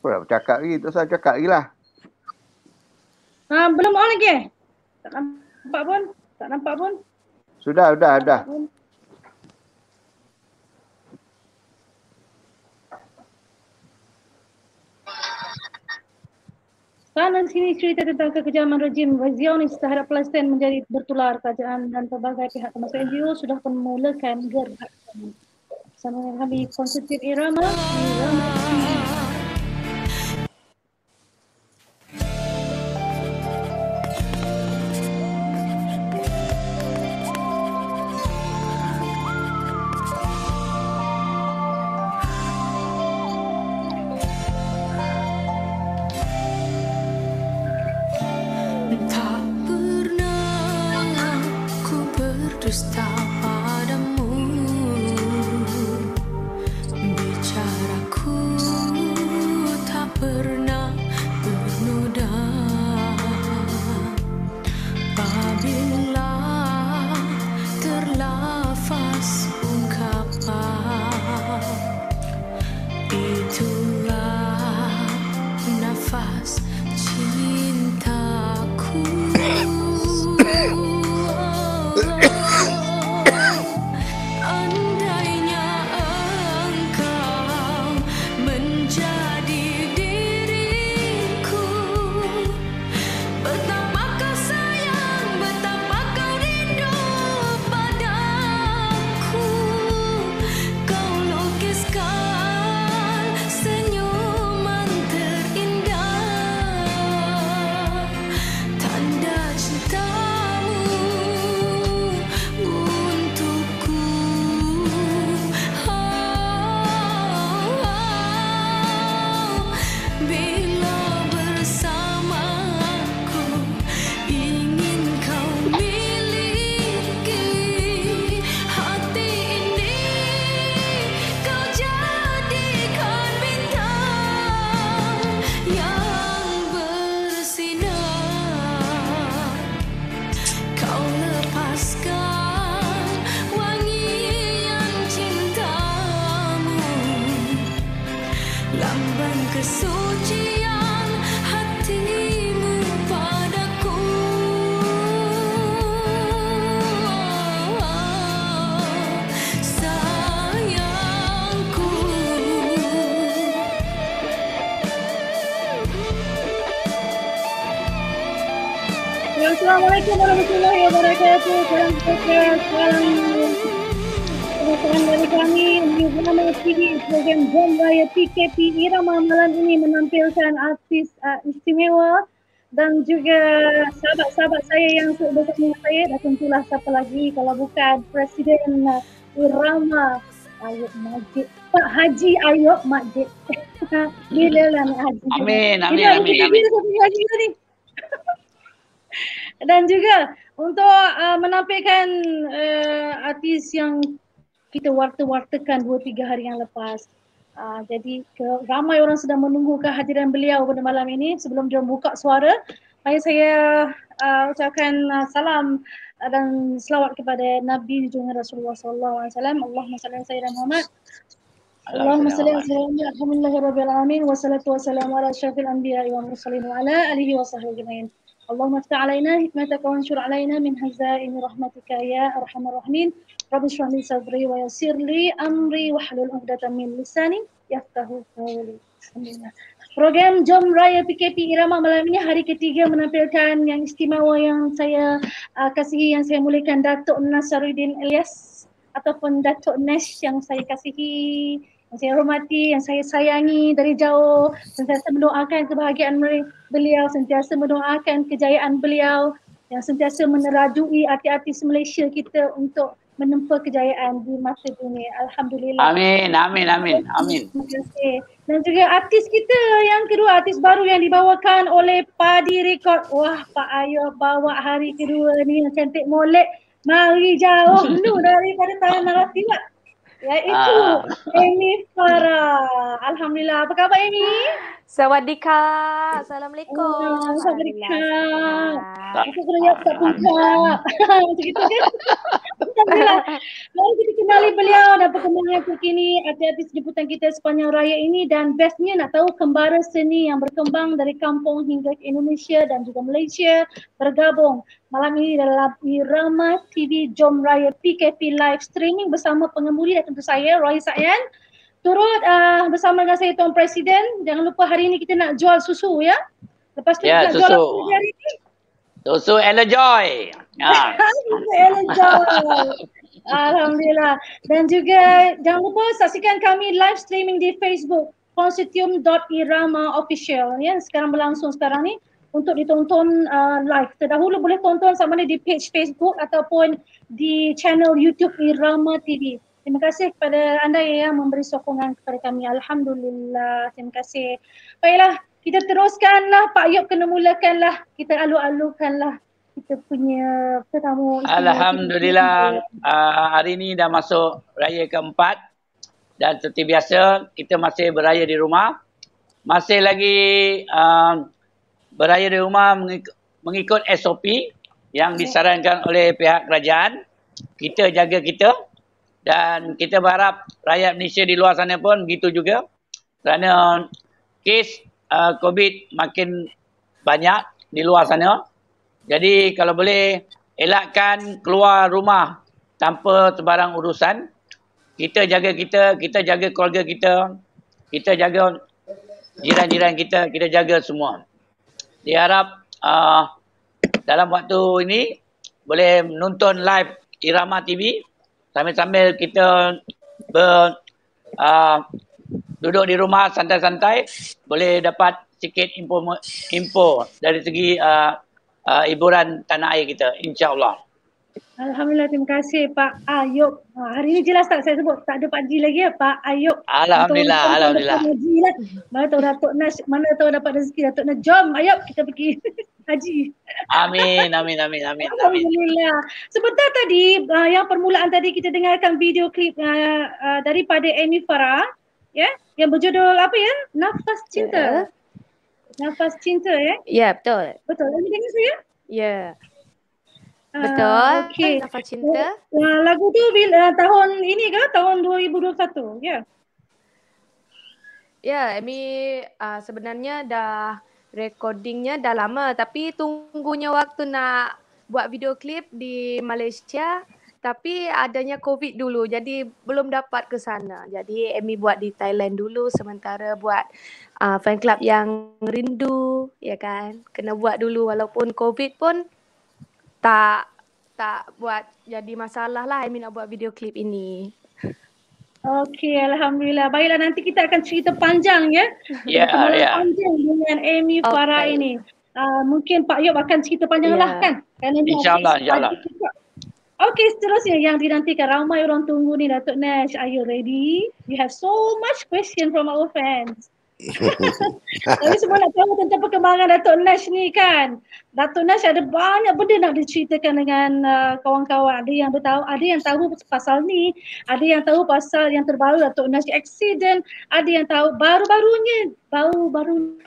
Apa nak bercakap lagi? Tak usah cakap lagi lah. Belum on lagi? Tak nampak pun. Tak nampak pun. Sudah. Sana sini cerita tentang kekejaman rejim Zionis terhadap Palestin menjadi bertular. Kerajaan dan pelbagai pihak termasuk NGO sudah memulakan gerakan. Sama dengan kami konsertif Irama Tak pernah ku berdusta padamu, bicaraku tak pernah bernoda. Apabila terlafaz ungkapan, itulah nafas cintaku. Andainya engkau menjadi diriku, betapa kau sayang, betapa kau rindu padaku. Kau lukiskan senyuman terindah, tanda cintamu untukku. Bila bersamaku, ingin kau miliki hati ini, kau jadikan bintang yang bersinar. Kau lepaskan wangian cintamu, lambang kesucian hatimu padaku. Sayangku. Assalamualaikum warahmatullahi wabarakatuh. Salam dari kami di Irama TV. Program Jom Raya PKP Irama malam ini menampilkan artis istimewa dan juga sahabat-sahabat saya yang bersama saya, dan tentulah siapa lagi kalau bukan Presiden Irama Ayub Majid, Pak Haji Ayub Majid. Bila lah nak haji. Amin. Haji ni. Dan juga untuk menampilkan artis yang kita warta-wartakan 2-3 hari yang lepas. Jadi ramai orang sedang menunggu kehadiran beliau pada malam ini. Sebelum dia buka suara, mari saya ucapkan salam dan selawat kepada Nabi junjungan Rasulullah sallallahu alaihi wasallam. Allahumma salli ala sayyidina Muhammad. Allahumma salli ala sayyidina Muhammad. Alhamdulillahirabbil alamin wassalatu wassalamu ala asyrafil anbiya'i wal mursalin wa ala alihi wa sahbihi ajma'in. اللهم افتح علينا حكمتك وانشر علينا من خزائن رحمتك يا ارحم الراحمين. رب اشرح لي صدري ويسر لي امري واحلل عقدة من لساني يفقهوا قولي. Alhamdulillah. Program Jom Raya PKP Irama malam ini hari ketiga menampilkan yang istimewa yang saya kasihi, yang saya muliakan, Datuk Nasaruddin Ilyas ataupun Datuk Nash yang saya kasihi, yang saya hormati, yang saya sayangi dari jauh. Sentiasa mendoakan kebahagiaan beliau, sentiasa mendoakan kejayaan beliau, yang sentiasa menerajui artis-artis Malaysia kita untuk menempa kejayaan di mata dunia. Alhamdulillah. Amin. Terima kasih. Dan juga artis kita yang kedua, artis baru yang dibawakan oleh Padi Record. Wah, Pak Ayub bawa hari kedua ni yang cantik molek. Mari jauh dulu daripada tangan Narasibat. Iaitu Amy Farah. Alhamdulillah. Apa khabar Amy? Sawadika. Assalamualaikum. Sawadika. Alhamdulillah. Aku kena jawab tak tungkap. Macam gitu kan? Alhamdulillah. Mari kita kenali beliau dan perkembangan terkini artis-artis jemputan kita sepanjang raya ini, dan bestnya nak tahu kembara seni yang berkembang dari kampung hingga ke Indonesia dan juga Malaysia bergabung malam ini dalam Irama TV Jom Raya PKP live streaming bersama pengemudi dan tentu saya Roy Sayan. Turut bersama dengan saya Tuan Presiden. Jangan lupa hari ini kita nak jual susu ya. Lepas tu Ya, nak jual susu. apa lagi hari ini? Susu Ella Joy. Ha. Alhamdulillah. Dan juga jangan lupa saksikan kami live streaming di Facebook Konsortium.Irama Official ya. Sekarang berlangsung sekarang ni untuk ditonton live. Terdahulu boleh tonton sama ada di page Facebook ataupun di channel YouTube Irama TV. Terima kasih kepada anda yang memberi sokongan kepada kami. Alhamdulillah. Terima kasih. Baiklah, kita teruskanlah. Pak Yop kena mulakanlah. Kita alu-alukanlah kita punya tetamu. Alhamdulillah, hari ini dah masuk raya keempat dan seperti biasa kita masih beraya di rumah. Masih lagi beraya di rumah mengikut SOP yang disarankan oleh pihak kerajaan. Kita jaga kita. Dan kita berharap rakyat Malaysia di luar sana pun begitu juga. Kerana kes COVID makin banyak di luar sana. Jadi kalau boleh elakkan keluar rumah tanpa sebarang urusan. Kita jaga kita jaga keluarga kita jaga jiran-jiran kita jaga semua. Diharap dalam waktu ini boleh menonton live Irama TV. Sambil-sambil kita duduk di rumah santai-santai, boleh dapat sikit info dari segi hiburan tanah air kita, insya-Allah. Alhamdulillah, terima kasih Pak Ayub. Hari ini jelas tak saya sebut, tak ada Pak Ji lagi ya, Pak Ayub. Alhamdulillah, alhamdulillah. Mana tahu Datuk Nash, mana tahu dapat rezeki Datuk Nash. Jom Ayub kita pergi haji. Amin. Alhamdulillah. Sebentar tadi yang permulaan tadi kita dengarkan video klip daripada Amy Farah ya, yang berjudul apa ya? Nafas Cinta. Nafas Cinta ya. Ya, betul. Betul. Lagi dengar saya? Ya. Betul. Okey. Nafas Cinta. Lagu tu tahun ini ke? Tahun 2021. Ya. Ya, Amy sebenarnya dah recordingnya dah lama, tapi tunggunya waktu nak buat video klip di Malaysia, tapi adanya COVID dulu, jadi belum dapat ke sana. Jadi Amy buat di Thailand dulu sementara buat fan club yang rindu, ya kan. Kena buat dulu walaupun COVID pun tak buat jadi masalah lah Amy nak buat video klip ini. Okey, Alhamdulillah. Baiklah, nanti kita akan cerita panjang ya. Ya. Panjang dengan Amy Farah ini. Mungkin Pak Yop akan cerita panjang lah kan? InsyaAllah. Okey, seterusnya yang dinantikan ramai orang tunggu ni, Datuk Nash. Are you ready? We have so much question from our fans. Tapi semua nak tahu tentang perkembangan Datuk Nash ni kan. Datuk Nash ada banyak benda nak diceritakan dengan kawan-kawan. Ada yang tahu pasal ni, ada yang tahu pasal yang terbaru Datuk Nash accident, ada yang tahu baru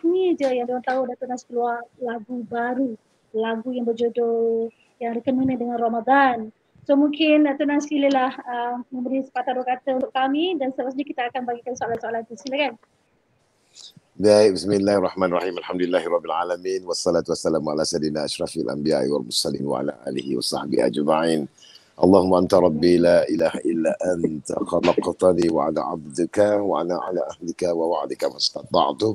ni je yang dia tahu Datuk Nash keluar lagu baru, lagu yang berjudul yang dikenali dengan Ramadan. So mungkin Datuk Nash silalah memberi sepatah dua kata untuk kami dan seterusnya kita akan bagikan soalan-soalan itu. Silakan. Baik, bismillahirrahmanirrahim. Alhamdulillahirabbil alamin wassalatu wassalamu ala sayyidina asyrafil anbiya'i wal mursalin wa ala alihi wa sahbihi ajma'in. Allahumma anta rabbi la ilaha illa anta khalaqtani wa ana 'abduka wa ana 'ala ahdika wa wa'dika mastata'tu.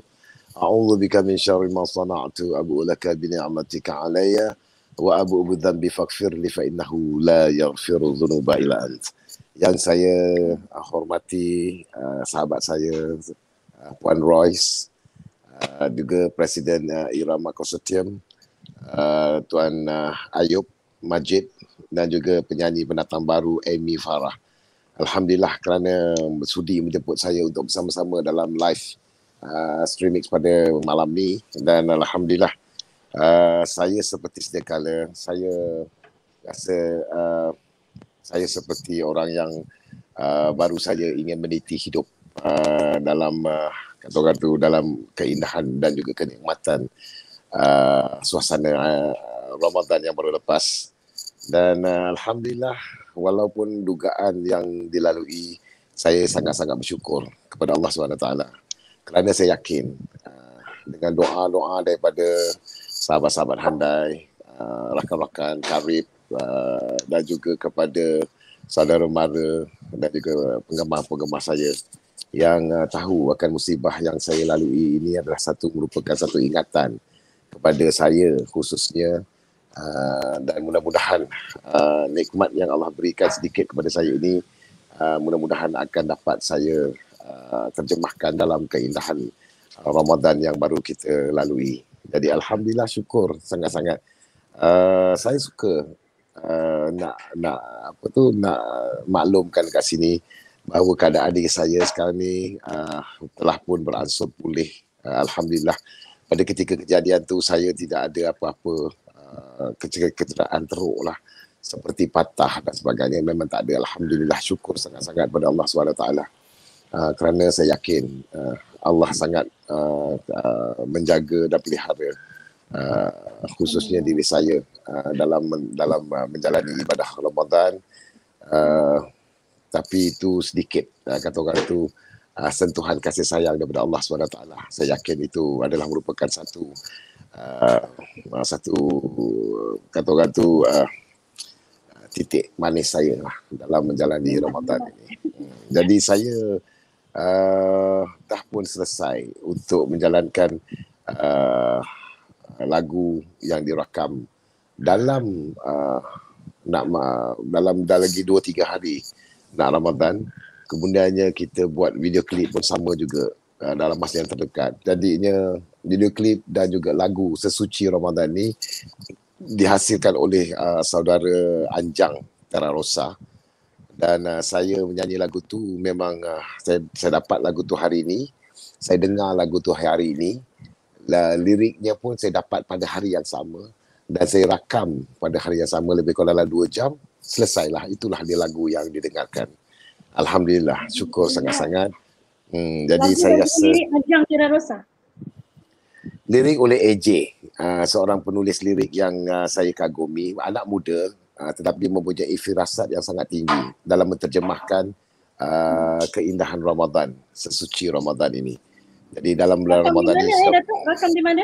A'udzu bika min syarri ma sana'tu abu'u laka bi ni'matika 'alayya wa abu'u bi dhanbi faghfirli fa innahu la yaghfiru dhunuba illa ant. Yang saya hormati sahabat saya Puan Royce, juga Presiden Irama Konsortium, Tuan Ayub Majid dan juga penyanyi pendatang baru Amy Farah. Alhamdulillah kerana sudi menjemput saya untuk bersama-sama dalam live streaming pada malam ni, dan alhamdulillah saya seperti sedia kala, saya rasa saya seperti orang yang baru saja ingin meniti hidup dalam kata orang tu, dalam keindahan dan juga kenikmatan suasana Ramadan yang baru lepas. Dan alhamdulillah, walaupun dugaan yang dilalui, saya sangat-sangat bersyukur kepada Allah SWT, kerana saya yakin dengan doa-doa daripada sahabat-sahabat handai, rakan-rakan karib, dan juga kepada saudara mara dan juga penggemar-penggemar saya yang tahu akan musibah yang saya lalui ini adalah merupakan satu ingatan kepada saya khususnya, dan mudah-mudahan nikmat yang Allah berikan sedikit kepada saya ini mudah-mudahan akan dapat saya terjemahkan dalam keindahan Ramadan yang baru kita lalui. Jadi alhamdulillah, syukur sangat-sangat. Saya suka nak maklumkan kat sini bahawa keadaan diri saya sekarang ni telah pun beransur pulih. Alhamdulillah. Pada ketika kejadian tu saya tidak ada apa-apa kecederaan teruk lah, seperti patah dan sebagainya, memang tak ada. Alhamdulillah, syukur sangat-sangat kepada Allah SWT, kerana saya yakin Allah sangat menjaga dan pelihara khususnya diri saya dalam menjalani ibadah Ramadan. Tapi itu sedikit, kata orang itu, sentuhan kasih sayang daripada Allah SWT. Saya yakin itu adalah merupakan satu kata orang tu, titik manis saya lah dalam menjalani Ramadan ini. Jadi saya dah pun selesai untuk menjalankan lagu yang dirakam dalam dalam lagi 2-3 hari nak Ramadan. Kemudiannya kita buat video klip pun sama juga dalam masa yang terdekat. Jadinya video klip dan juga lagu Sesuci Ramadan ni dihasilkan oleh saudara Anjang Terarosa, dan saya menyanyi lagu tu. Memang saya dapat lagu tu hari ini, saya dengar lagu tu hari ini, liriknya pun saya dapat pada hari yang sama, dan saya rakam pada hari yang sama, lebih kurang dalam 2 jam selesailah. Itulah dia lagu yang didengarkan. Alhamdulillah, syukur sangat-sangat. Jadi lagu saya rasa Anjang Terarosa. lirik oleh AJ, seorang penulis lirik yang saya kagumi, anak muda, tetapi mempunyai firasat yang sangat tinggi dalam menerjemahkan keindahan Ramadan, sesuci Ramadan ini. Jadi dalam bulan Ramadan ini, Rakam di mana?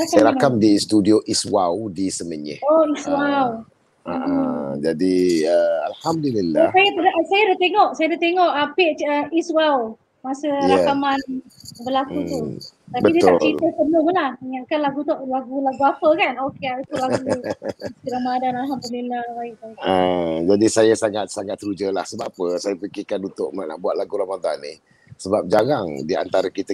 saya rakam di studio Iswau di Semenyih. Oh, Iswau. Jadi alhamdulillah. Saya dah tengok page Iswau masa rakaman berlaku tu. Tapi dia tak cerita sebelum lah. Ingatkan lagu tu lagu apa kan? Okey, itu lagu Ramadan. Alhamdulillah. Baik. Jadi saya sangat teruja lah. Sebab apa? Saya fikirkan untuk nak buat lagu Ramadan ni. Sebab jarang di antara kita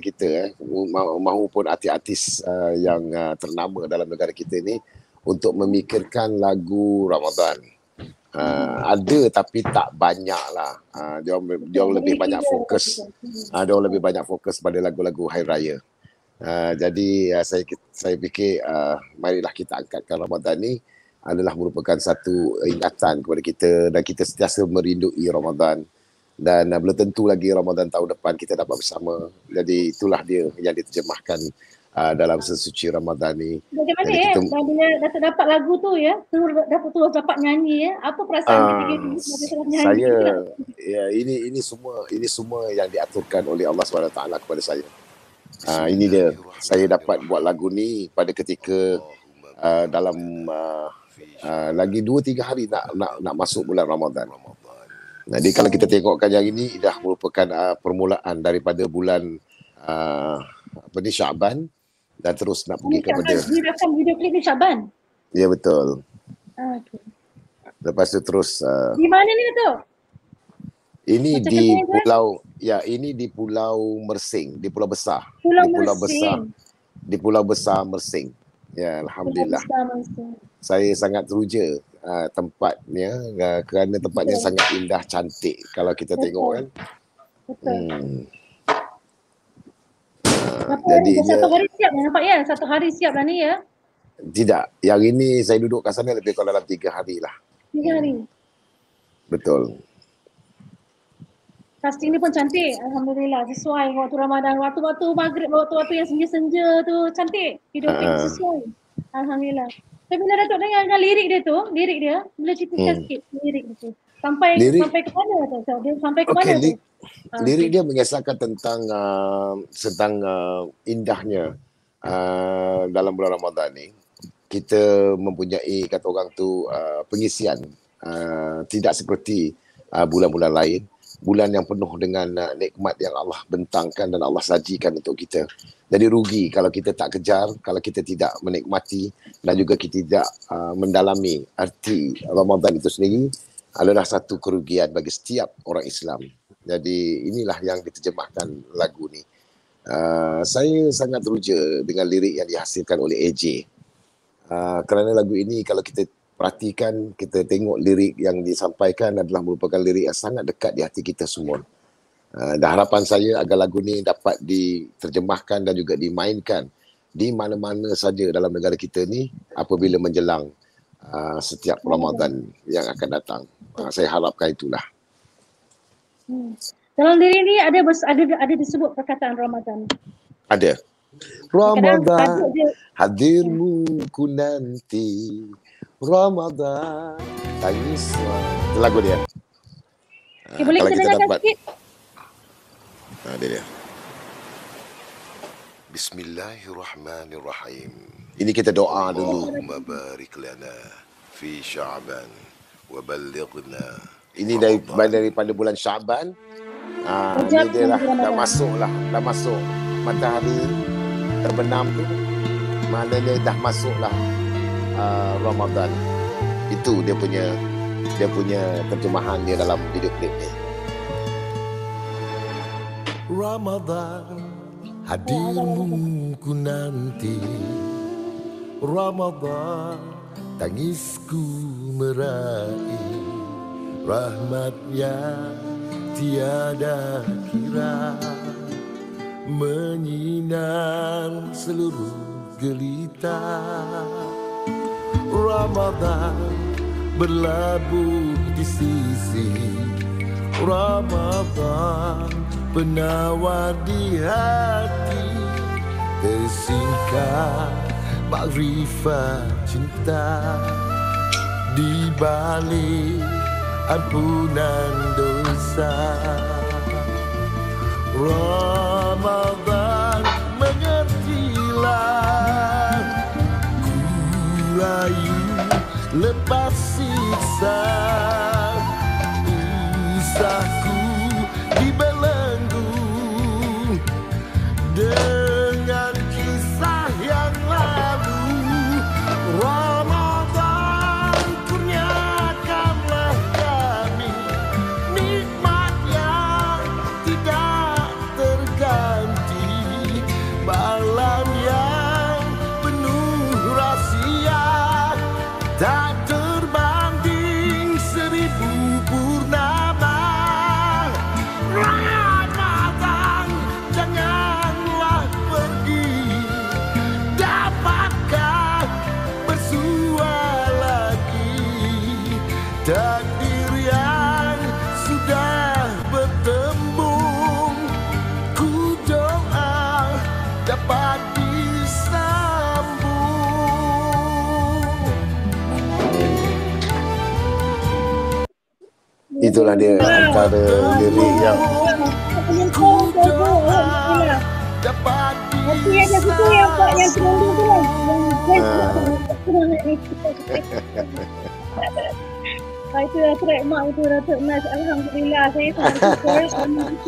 mahupun artis-artis yang ternama dalam negara kita ni untuk memikirkan lagu Ramadan. Ada tapi tak banyak lah. Dia lebih banyak fokus. Dia lebih banyak fokus pada lagu-lagu Hari Raya. Jadi saya fikir marilah kita angkatkan Ramadan ni adalah merupakan satu ingatan kepada kita, dan kita sentiasa merindui Ramadan, dan belum tentu lagi Ramadan tahun depan kita dapat bersama. Jadi itulah dia yang diterjemahkan dalam Sesuci Ramadan ni. Bagaimana bila dah dapat lagu tu terus dapat nyanyi apa perasaan ketika nyanyi? Saya ini semua yang diaturkan oleh Allah SWT kepada saya. Ini dia, saya dapat buat lagu ni pada ketika dalam lagi 2-3 hari nak masuk bulan Ramadan. Jadi kalau kita tengokkan yang ini dah merupakan permulaan daripada bulan Syaban, dan terus nak pergi kepada video klip ni Syaban. Ya, betul. Okay. Lepas tu terus di mana ni tu? Ini di pulau di Pulau Mersing, di Pulau Besar. Di Pulau Besar Mersing. Ya, alhamdulillah. Saya sangat teruja tempatnya, kerana tempatnya sangat indah, cantik kalau kita tengok kan. Betul. Jadi satu hari siap nampak ya? Satu hari siap lah ni ya? Tidak. Yang ini saya duduk kat sana lebih kurang dalam 3 hari lah. 3 hari? Betul. Casting ni pun cantik, alhamdulillah, sesuai waktu Ramadan, waktu-waktu maghrib, waktu-waktu yang senja-senja tu cantik. Video klip Ah. sesuai. Alhamdulillah. Tapi bila Datuk dengar lirik dia tu, lirik dia, boleh ceritakan sikit lirik dia tu. Sampai Lirik- sampai ke mana tu? Dia sampai ke Okey, mana tu? lirik dia mengisahkan tentang indahnya dalam bulan Ramadan ni kita mempunyai, kata orang tu, pengisian tidak seperti bulan-bulan lain, bulan yang penuh dengan nikmat yang Allah bentangkan dan Allah sajikan untuk kita. Jadi rugi kalau kita tak kejar, kalau kita tidak menikmati dan juga kita tidak mendalami arti Ramadan itu sendiri, adalah satu kerugian bagi setiap orang Islam. Jadi inilah yang diterjemahkan lagu ni. Saya sangat teruja dengan lirik yang dihasilkan oleh AJ. Kerana lagu ini kalau kita perhatikan, kita tengok lirik yang disampaikan adalah merupakan lirik yang sangat dekat di hati kita semua. Dan harapan saya agar lagu ni dapat diterjemahkan dan juga dimainkan di mana-mana saja dalam negara kita ni apabila menjelang setiap Ramadan yang akan datang. Saya harapkan itulah. Dalam lirik ni ada disebut perkataan Ramadan. Ada. Kadang-kadang Ramadan, tajuk dia hadirmu ku nanti. Ramadan, tangislah. Itu lagu dia. okay, boleh kalau kita kita dengarkan dapat- sikit? Dia. Bismillahirrahmanirrahim. Ini kita doa dulu. Allahumma barik lana fi Sya'ban wa ballighna. Ini daripada bulan Sya'ban. Ini dia dah masuk matahari terbenam tu. Maknanya dah masuklah Ramadan. Itu dia punya terjemahan dia dalam video klip ni. Ramadan, hadirmu ku nanti. Ramadan, tangisku meraih. Rahmatnya tiada kira, menyinar seluruh gelita. Ramadan berlabuh di sisi. Ramadan penawar di hati, tersingkap makrifat cinta, di balik ampunan dosa. Ramadan mengertilah, ku rayu lepas siksa, usahku dibelenggu dengan kisah yang lalu. Ramadan kurniakanlah kami nikmat yang tidak terganti, malam yang penuh rahsia, tak terbanding 1000 purnama. Ramadan, janganlah pergi, dapatkah bersua lagi? Takdir yang sudah bertembung, ku doa dapat disambung. Itulah dia antara lirik yang Penyempurna tu, alhamdulillah. Dapat Tapi ada situ yang Pak yang terundu tu lah. Itu dah trademark itu Datuk Nas. Alhamdulillah saya sangat suka.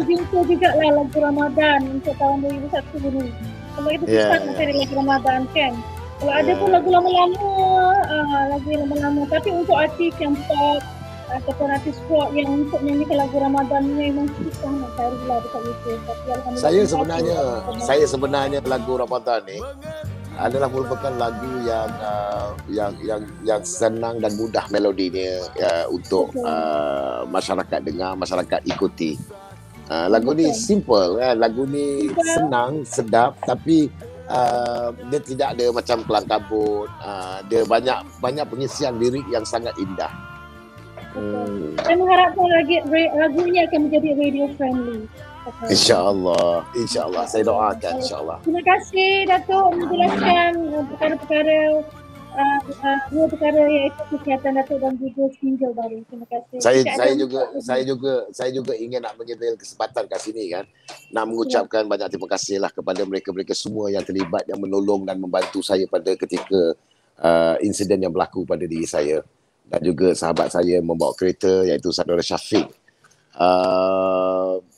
Itu juga lah lagu Ramadan untuk tahun 2001 ni. Sebab itu susah nak cari lagu Ramadan kan. Kalau ada pun lagu lama-lama. Tapi untuk artis yang pop ataupun artis rock yang untuk nyanyikan lagu Ramadan ni memang susah nak cari lah dekat YouTube. Tapi alhamdulillah. Saya sebenarnya lagu Ramadan ni adalah merupakan lagu yang senang dan mudah melodinya untuk masyarakat dengar, masyarakat ikuti. Lagu ni simple kan, lagu ni senang, sedap, tapi dia tidak ada macam kelang kabut. Dia banyak pengisian lirik yang sangat indah. Saya mengharapkan lagunya akan menjadi radio friendly. InsyaAllah. InsyaAllah. Saya doakan insyaAllah. Terima kasih Datuk menjelaskan perkara-perkara dua perkara iaitu kesihatan Datuk dan juga single baru. Terima kasih. Saya juga ingin nak mengambil kesempatan kat sini kan, nak mengucapkan banyak terima kasih lah kepada mereka-mereka semua yang terlibat, yang menolong dan membantu saya pada ketika insiden yang berlaku pada diri saya, dan juga sahabat saya membawa kereta iaitu saudara Syafiq.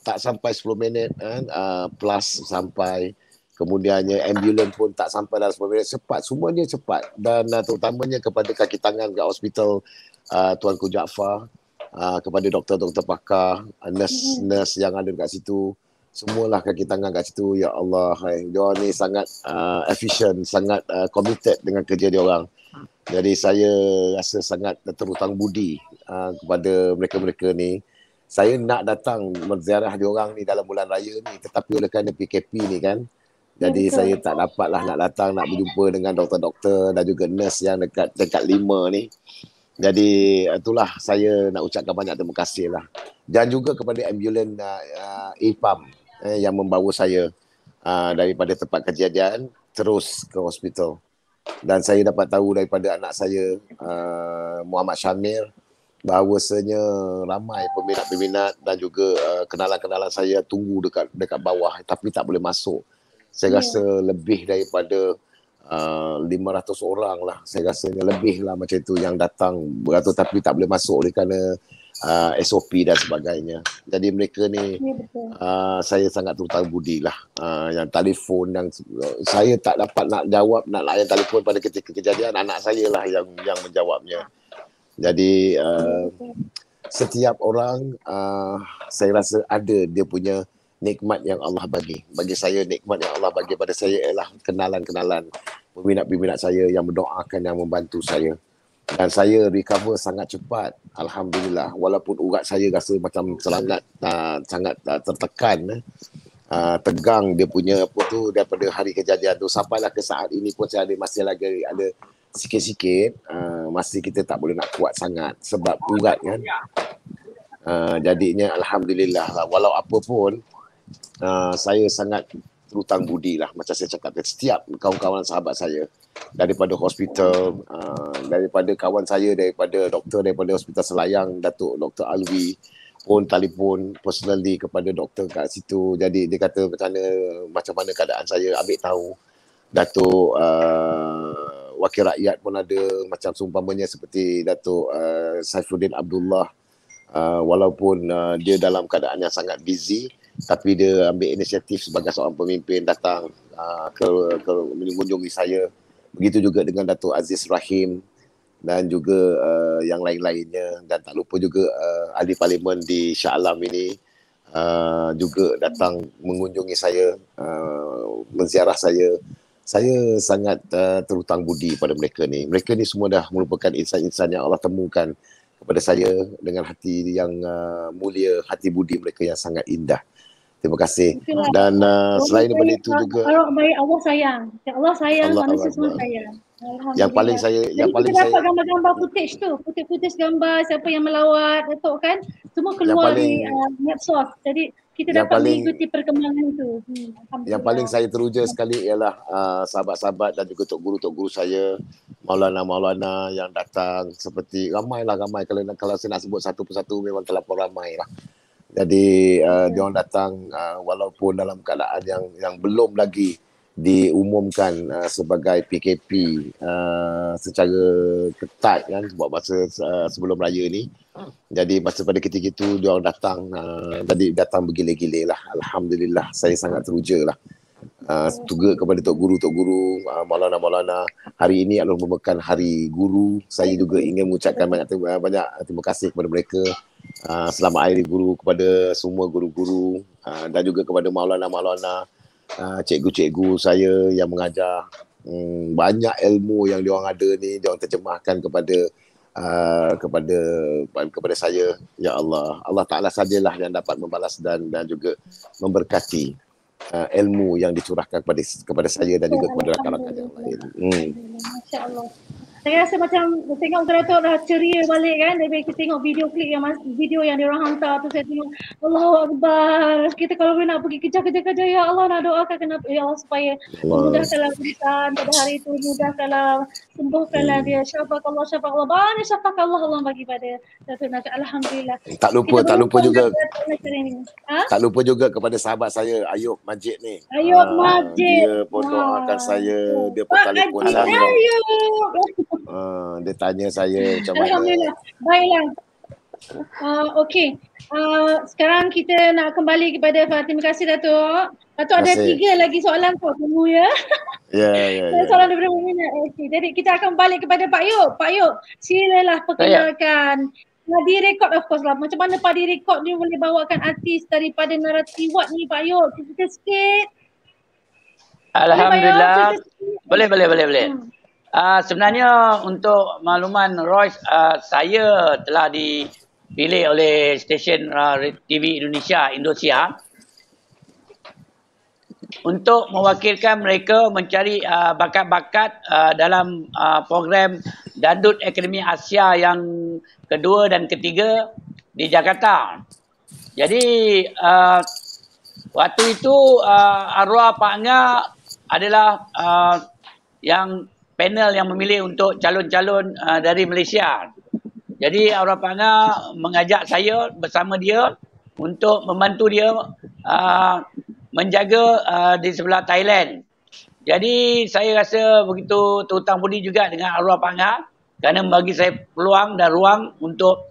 Tak sampai 10 minit kan, plus sampai. Kemudiannya ambulans pun tak sampai dalam 10 minit. Cepat, semuanya cepat. Dan terutamanya kepada kaki tangan kat hospital Tuanku Jaafar, kepada doktor-doktor pakar, nurse yang ada kat situ. Semualah kaki tangan kat situ. Ya Allah, diorang ni sangat efisien, sangat committed dengan kerja diorang. Jadi saya rasa sangat terhutang budi kepada mereka-mereka ni. Saya nak datang menziarah diorang ni dalam bulan raya ni, tetapi oleh kerana PKP ni kan, jadi saya tak dapatlah nak datang, nak berjumpa dengan doktor-doktor dan juga nurse yang dekat 5 ni. Jadi itulah saya nak ucapkan banyak terima kasih lah. Dan juga kepada ambulans IPAM yang membawa saya daripada tempat kejadian terus ke hospital. Dan saya dapat tahu daripada anak saya Muhammad Syamir bahawasanya ramai peminat-peminat dan juga kenalan-kenalan saya tunggu dekat bawah tapi tak boleh masuk. Saya rasa lebih daripada 500 orang lah. Saya rasanya lebih lah macam itu yang datang beratur tapi tak boleh masuk oleh kerana SOP dan sebagainya. Jadi mereka ni saya sangat terhutang budi lah. Yang telefon yang saya tak dapat nak jawab, nak layan telefon pada ketika kejadian, anak saya lah yang menjawabnya. Jadi setiap orang saya rasa ada dia punya nikmat yang Allah bagi. Bagi saya nikmat yang Allah bagi pada saya ialah kenalan-kenalan peminat-peminat saya yang mendoakan, yang membantu saya. Dan saya recover sangat cepat. Alhamdulillah. Walaupun urat saya rasa macam sangat tertekan. Tegang dia punya apa tu daripada hari kejadian tu. Sampailah ke saat ini pun saya masih lagi ada sikit-sikit. Masih kita tak boleh nak kuat sangat sebab urat kan. Jadinya Alhamdulillah lah. Walau apa pun saya sangat terhutang budi lah macam saya cakap setiap kawan-kawan sahabat saya daripada hospital, daripada kawan saya, daripada doktor daripada Hospital Selayang, Datuk Dr. Alwi pun telefon personally kepada doktor kat situ. Jadi dia kata macam mana keadaan saya, ambil tahu. Datuk Wakil Rakyat pun ada, macam seumpamanya seperti Datuk Saifuddin Abdullah, walaupun dia dalam keadaan yang sangat busy tapi dia ambil inisiatif sebagai seorang pemimpin datang ke mengunjungi saya. Begitu juga dengan Datuk Aziz Rahim dan juga yang lain-lainnya. Dan tak lupa juga ahli parlimen di Shah Alam ini juga datang mengunjungi saya, menziarah saya. Saya sangat terhutang budi pada mereka ni. Mereka ni semua dah merupakan insan-insan yang Allah temukan kepada saya dengan hati yang mulia, hati budi mereka yang sangat indah. Terima kasih. Dan selain daripada itu juga Allah sayang. Allah sayang, manusia semua sayang. Yang paling saya kita dapat gambar-gambar footage tu, footage gambar siapa yang melawat Datuk kan, semua keluar di medsos. Jadi kita dapat mengikuti perkembangan tu. Yang paling saya teruja sekali ialah sahabat-sahabat dan juga tok guru saya, Maulana yang datang, seperti ramai. Kalau saya nak sebut satu persatu memang terlampau ramai lah. Jadi diorang datang walaupun dalam keadaan yang belum lagi diumumkan sebagai PKP secara ketat kan buat masa sebelum raya ni. Jadi masa pada ketika itu diorang datang, jadi datang bergila-gila lah. Alhamdulillah, saya sangat teruja lah. Juga kepada tok guru, Maulana. Hari ini adalah merupakan hari guru. Saya juga ingin mengucapkan banyak terima kasih kepada mereka. Selamat Hari Guru kepada semua guru-guru dan juga kepada Maulana, cikgu-cikgu saya yang mengajar. Banyak ilmu yang diorang ada ni, diorang terjemahkan kepada saya. Ya Allah, Allah Ta'ala sajalah yang dapat membalas dan juga memberkati ilmu yang dicurahkan kepada saya dan juga kepada rakan-rakan yang lain. Masya-Allah. Saya rasa macam tengok moderator dah ceria balik kan. Daripada kita tengok video klip yang video yang diorang hantar tu, saya tengok Allahu Akbar. Kita kalau boleh nak pergi kejar-kejar ya Allah, nak doakan kenapa ya Allah supaya memudahkanlah urusan pada hari itu, mudahkanlah, sembuhkanlah dia. Syafakallah, syafakallah. Banyak syafakallah Allah bagi pada Datuk Najib. Alhamdulillah. Tak lupa juga. Ha? Tak lupa juga kepada sahabat saya Ayub Majid ni. Ayub Majid. Dia pun doakan saya, dia pun telefon saya. Dia tanya saya macam mana. Alhamdulillah. Baiklah. Okey. Sekarang kita nak kembali kepada terima kasih Datuk. Datuk ada 3 lagi soalan kau tunggu ya. Ya. Soalan daripada peminat. Okey. Jadi kita akan balik kepada Pak Yop. Pak Yop, silalah perkenalkan. Direkod of course lah. Macam mana Pak Direkod ni boleh bawakan artis daripada Narati Wat ni Pak Yop? Cerita sikit. Alhamdulillah. Boleh. Sebenarnya untuk makluman Royce, saya telah dipilih oleh stesen TV Indonesia, Indosiar, untuk mewakilkan mereka mencari bakat-bakat dalam program Dandut Akademi Asia yang kedua dan ketiga di Jakarta. Jadi waktu itu arwah Pak Nga adalah yang panel yang memilih untuk calon-calon dari Malaysia. Jadi arwah Pak Nga mengajak saya bersama dia untuk membantu dia menjaga di sebelah Thailand. Jadi saya rasa begitu terhutang budi juga dengan arwah Pak Nga kerana membagi saya peluang dan ruang untuk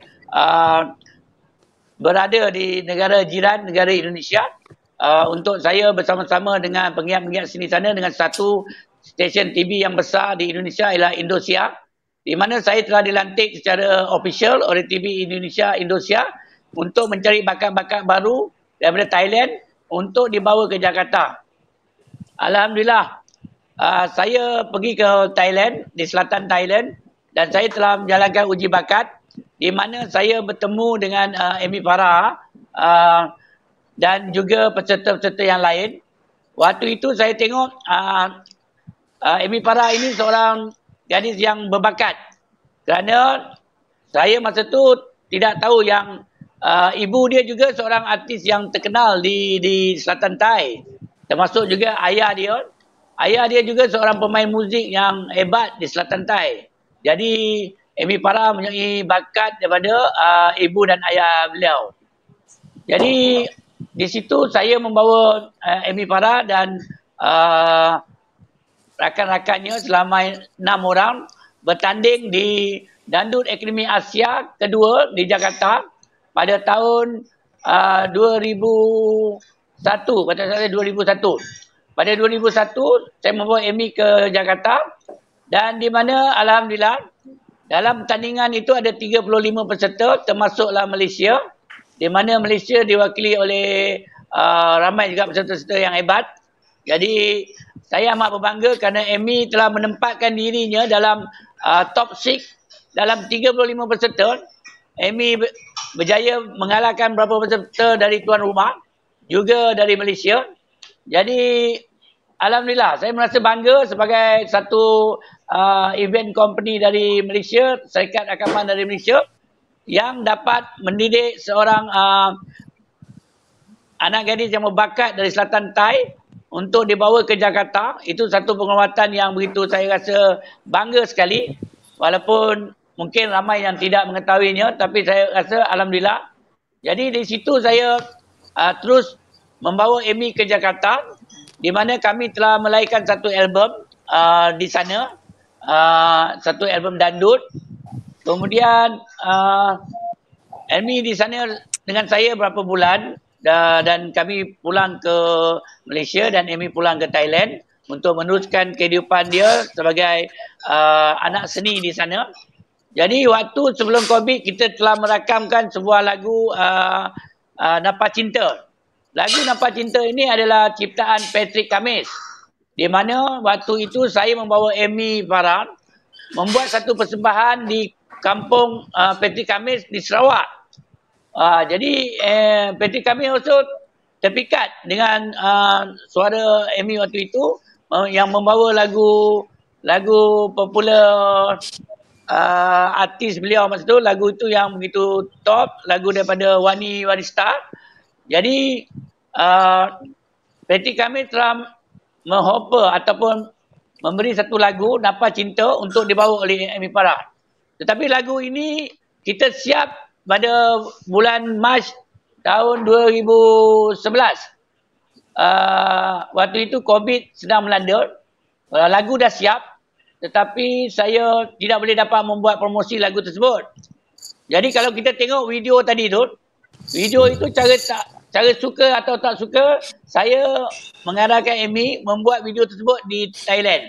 berada di negara jiran, negara Indonesia, untuk saya bersama-sama dengan penggiat-penggiat seni sana dengan satu stesen TV yang besar di Indonesia ialah Indosiar, di mana saya telah dilantik secara official oleh TV Indonesia, Indosiar, untuk mencari bakat-bakat baru daripada Thailand untuk dibawa ke Jakarta. Alhamdulillah, saya pergi ke Thailand, di selatan Thailand, dan saya telah menjalankan uji bakat di mana saya bertemu dengan Amy Farah dan juga peserta-peserta yang lain. Waktu itu saya tengok Amy Farah ini seorang gadis yang berbakat, kerana saya masa tu tidak tahu yang ibu dia juga seorang artis yang terkenal di selatan Thai, termasuk juga ayah dia. Ayah dia juga seorang pemain muzik yang hebat di selatan Thai. Jadi Amy Farah mempunyai bakat daripada ibu dan ayah beliau. Jadi di situ saya membawa Amy Farah dan rakan-rakannya selama 6 orang bertanding di Dandut Akademi Asia kedua di Jakarta pada tahun 2001. Pada 2001 saya membawa Amy ke Jakarta, dan di mana alhamdulillah dalam pertandingan itu ada 35 peserta termasuklah Malaysia, di mana Malaysia diwakili oleh ramai juga peserta-peserta yang hebat. Jadi saya amat berbangga kerana Amy telah menempatkan dirinya dalam top 6 dalam 35 peserta. Amy berjaya mengalahkan beberapa peserta dari tuan rumah, juga dari Malaysia. Jadi alhamdulillah saya merasa bangga sebagai satu event company dari Malaysia, syarikat rakaman dari Malaysia, yang dapat mendidik seorang anak gadis yang berbakat dari selatan Thai untuk dibawa ke Jakarta. Itu satu penghormatan yang begitu saya rasa bangga sekali. Walaupun mungkin ramai yang tidak mengetahuinya, tapi saya rasa alhamdulillah. Jadi di situ saya terus membawa Amy ke Jakarta, di mana kami telah melahirkan satu album di sana, satu album dandut. Kemudian Amy di sana dengan saya berapa bulan, dan kami pulang ke Malaysia dan Amy pulang ke Thailand untuk meneruskan kehidupan dia sebagai anak seni di sana. Jadi waktu sebelum COVID kita telah merakamkan sebuah lagu Napa Cinta. Lagu Napa Cinta ini adalah ciptaan Patrick Kamis, di mana waktu itu saya membawa Amy Farah membuat satu persembahan di kampung Patrick Kamis di Sarawak. Jadi Patrick Kamis also terpikat dengan suara Amy waktu itu, yang membawa lagu lagu popular artis beliau masa tu, lagu tu yang begitu top, lagu daripada Wani Warista. Jadi PT kami telah mengoffer ataupun memberi satu lagu Nafas Cinta untuk dibawa oleh Amy Farah. Tetapi lagu ini kita siap pada bulan Mac tahun 2011. Waktu itu COVID sedang melanda. Lagu dah siap, tetapi saya tidak boleh dapat membuat promosi lagu tersebut. Jadi kalau kita tengok video tadi tu, video itu cara suka atau tak suka, saya mengarahkan Amy membuat video tersebut di Thailand.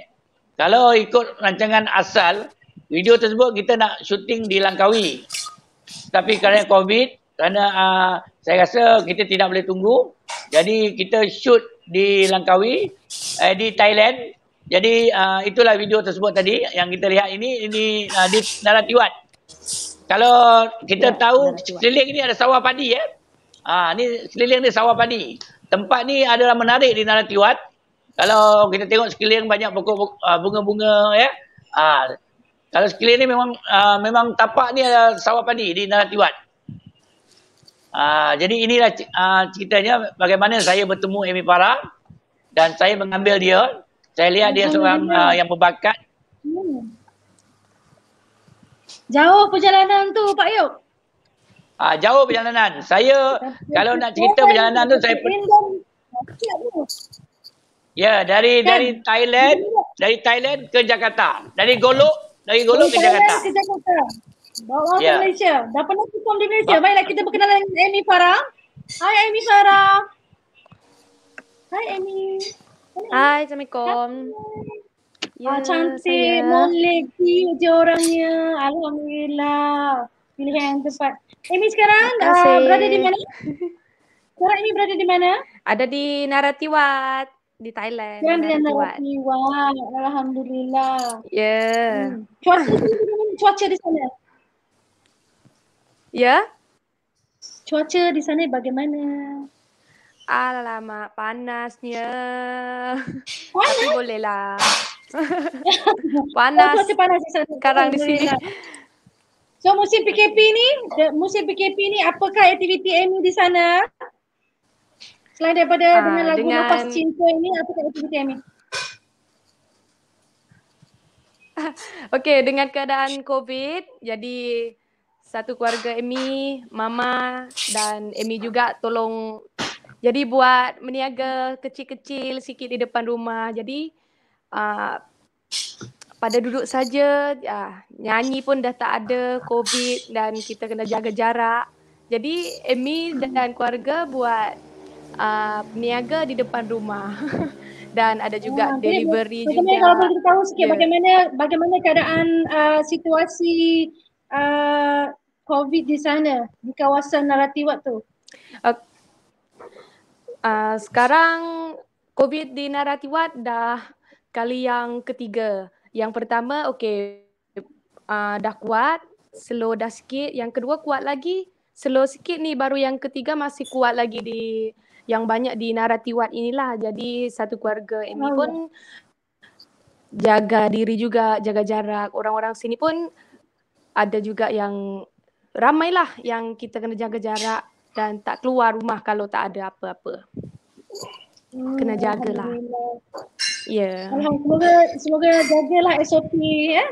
Kalau ikut rancangan asal, video tersebut kita nak syuting di Langkawi. Tapi kerana COVID, kerana saya rasa kita tidak boleh tunggu, jadi kita shoot di Langkawi, di Thailand. Jadi itulah video tersebut tadi yang kita lihat ini di Narathiwat. Kalau kita tahu sekeliling ini ada sawah padi ni sekeliling ni sawah padi. Tempat ni adalah menarik di Narathiwat. Kalau kita tengok sekeliling banyak pokok bunga-bunga kalau sekeliling ni memang tapak ni ada sawah padi di Narathiwat. Jadi inilah ceritanya bagaimana saya bertemu Amy Farah dan saya mengambil dia. Saya lihat dia seorang yang berbakat. Jauh perjalanan tu Pak Yop. Jauh perjalanan. Saya kalau nak cerita perjalanan tu saya dari Thailand ke Jakarta. Dari Golok ke Jakarta. Bawa ke Malaysia. Dah pernah perform di Malaysia. Baiklah kita berkenalan dengan Amy Farah. Hai Amy Farah. Hai Amy. Hai, Assalamualaikum. Cantik, molek, cute je orangnya. Alhamdulillah. Pilihan yang tepat. Amy sekarang berada di mana? Sekarang Amy berada di mana? Ada di Narathiwat, di Thailand. Sekarang di Narathiwat. Alhamdulillah. Ya. Cuaca di sana? Ya? Cuaca di sana bagaimana? Alamak, panasnya. Tapi boleh lah. Panas. Cuaca panas di sana. Sekarang di sini. So musim PKP ni apakah aktiviti Amy di sana? Selain daripada dengan lagu Nafas Cinta ini, apakah aktiviti Amy? Okey, dengan keadaan COVID, jadi satu keluarga Amy, Mama dan Amy juga tolong jadi buat meniaga kecil-kecil sikit di depan rumah. Jadi pada duduk saja, nyanyi pun dah tak ada COVID dan kita kena jaga jarak. Jadi Amy dan keluarga buat peniaga di depan rumah. Dan ada juga delivery juga. Kalau boleh tahu sikit bagaimana keadaan situasi COVID di sana, di kawasan Narathiwat tu? Sekarang COVID di Narathiwat dah kali yang ketiga. Yang pertama dah kuat, slow dah sikit. Yang kedua kuat lagi, slow sikit ni. Baru yang ketiga masih kuat lagi yang banyak di Narathiwat inilah. Jadi satu keluarga Amy pun jaga diri juga, jaga jarak. Orang-orang sini pun ada juga yang ramailah yang kita kena jaga jarak dan tak keluar rumah kalau tak ada apa-apa. Kena jagalah. Ya. Semoga jagalah SOP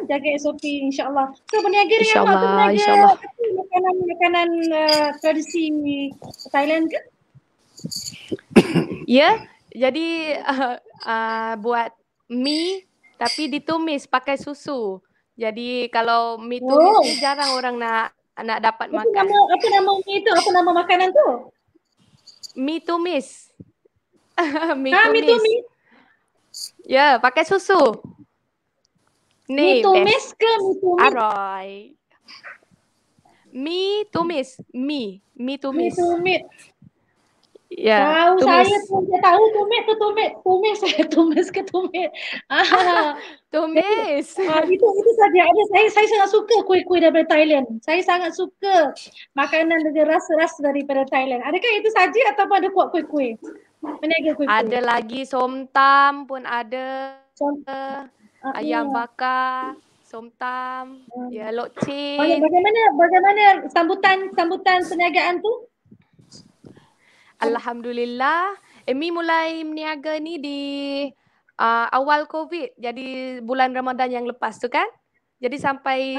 jaga SOP insya-Allah. So berniaga dengan apa? InsyaAllah. Makanan tradisi Thailand ke? Ya, jadi buat mi tapi ditumis pakai susu. Jadi kalau mi tumis ni jarang orang nak dapat makan. Apa nama mi itu? Apa nama makanan tu? Mi tumis. Mi tumis. Ya, pakai susu. Ni mi tumis ke mi tumis? Aroy. Mi tumis. Mi tumis. Mi tumis. Ya, tahu tumis. Saya pun tahu tumis tu tumis ke tumis. Tumis. Itu saja. Saya sangat suka kuih-kuih daripada Thailand. Saya sangat suka makanan dengan rasa-rasa daripada Thailand. Adakah itu saja ataupun ada kuat kuih-kuih? Ada lagi somtam pun ada. ayam bakar, somtam, ya lokcin. Bagaimana sambutan perniagaan tu? Alhamdulillah, Emi mulai berniaga ni di awal COVID. Jadi bulan Ramadan yang lepas tu kan. Jadi sampai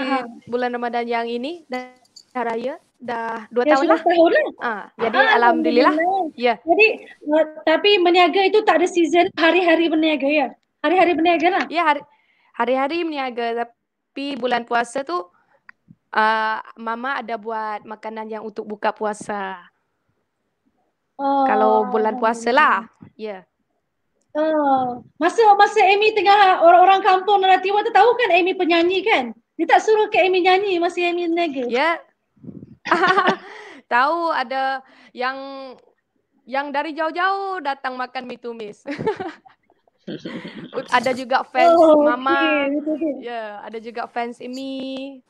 bulan Ramadan yang ini dah raya, dah 2 tahun lah. Sudah tahun lah. Jadi alhamdulillah. Ya. Jadi tapi berniaga itu tak ada season, hari-hari berniaga ya. Hari-hari berniaga lah. Ya, hari-hari berniaga, tapi bulan puasa tu mama ada buat makanan yang untuk buka puasa. Kalau bulan puasa lah. Ya. Masa Amy tengah orang-orang kampung Naratiwa tu, tahu kan Amy penyanyi kan? Dia tak suruh ke Amy nyanyi masa Amy berniaga. Ya. Tahu ada yang dari jauh-jauh datang makan mi tumis. Ada juga fans mama. Okay. Ya, ada juga fans Amy.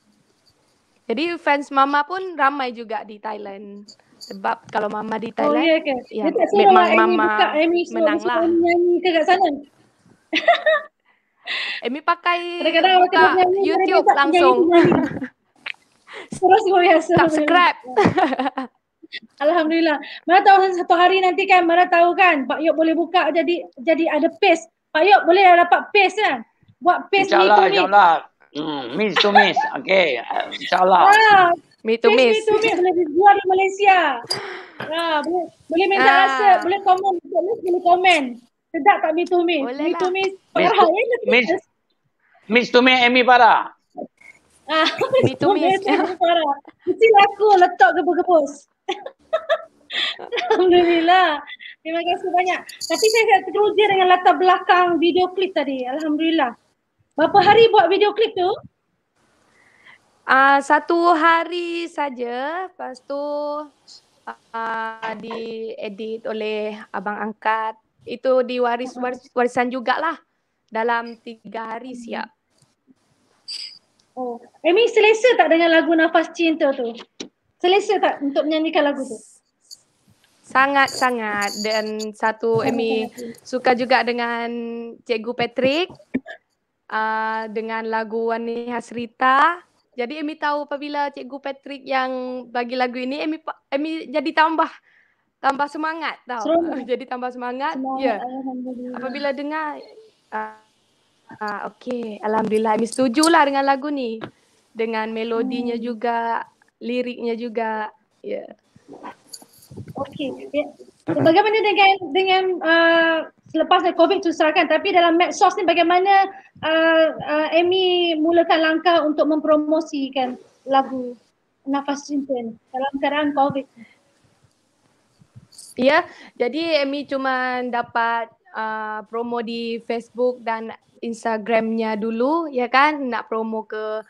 Jadi fans mama pun ramai juga di Thailand. Sebab kalau mama di Thailand, ya memang mama menang lah. Nyanyi ke kat sana. Amy pakai buka YouTube langsung. Terus biasa. Subscribe. Alhamdulillah. Mana tahu satu hari nanti kan, mana tahu kan Pak Yok boleh buka jadi ada paste. Pak Yok boleh dapat paste kan? Buat paste ni tu ni. InsyaAllah. Miss to miss. Okey. InsyaAllah. Mi tumis. Mi tumis boleh dijual di Malaysia. Boleh minta rasa, boleh komen, boleh komen. Sedap tak mi tumis? Mi tumis parah ya. Miss to miss Amy Farah. Mi tumis. Parah. Mesti laku letak gebus-gebus. Alhamdulillah. Terima kasih banyak. Tapi saya teruja dengan latar belakang video klip tadi. Alhamdulillah. Berapa hari buat video klip tu? 1 hari saja, lepas tu diedit oleh abang angkat. Itu warisan jugalah. Dalam 3 hari siap. Amy selesa tak dengan lagu Nafas Cinta tu? Selesa tak untuk menyanyikan lagu tu? Sangat-sangat. Dan Amy suka juga dengan Cikgu Patrick. Dengan lagu Wani Hasrita. Jadi Amy tahu apabila Cikgu Patrick yang bagi lagu ini, Amy jadi tambah semangat tau. Jadi tambah semangat. Ya. Apabila dengar, okey, alhamdulillah Amy setujulah dengan lagu ni. Dengan melodinya juga, liriknya juga. Ya. Okey. Bagaimana dengan selepas COVID tu serahkan, tapi dalam medsos ni bagaimana Amy mulakan langkah untuk mempromosikan lagu Nafas Cinta ni dalam keadaan COVID? Ya, jadi Amy cuma dapat promo di Facebook dan Instagramnya dulu, ya kan? Nak promo ke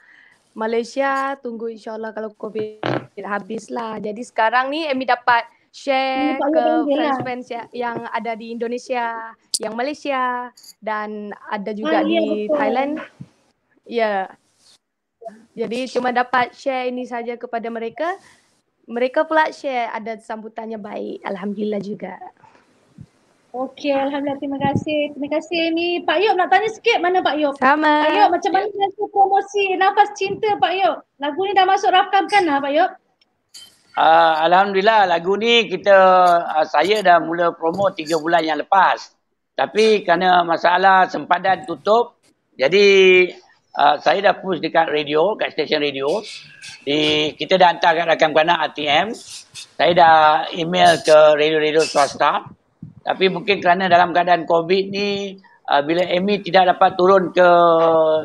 Malaysia, tunggu insyaAllah kalau COVID habislah. Jadi sekarang ni Amy dapat share ke fans-fans yang ada di Indonesia, yang Malaysia dan ada juga di Thailand. Ya. Jadi cuma dapat share ini saja kepada mereka. Mereka pula share, ada sambutannya baik. Alhamdulillah juga. Okey, alhamdulillah, terima kasih. Terima kasih Amy. Pak Yok nak tanya sikit, mana Pak Yok? Sama. Pak Yok, macam mana promosi Nafas Cinta Pak Yok? Lagu ni dah masuk rakam kan Pak Yok? Alhamdulillah lagu ni saya dah mula promo 3 bulan yang lepas. Tapi kerana masalah sempadan tutup, jadi saya dah push dekat radio, kat stesen radio. Kita dah hantar kat rakan-rakan RTM. Saya dah email ke radio-radio swasta. Tapi mungkin kerana dalam keadaan COVID ni, bila Amy tidak dapat turun ke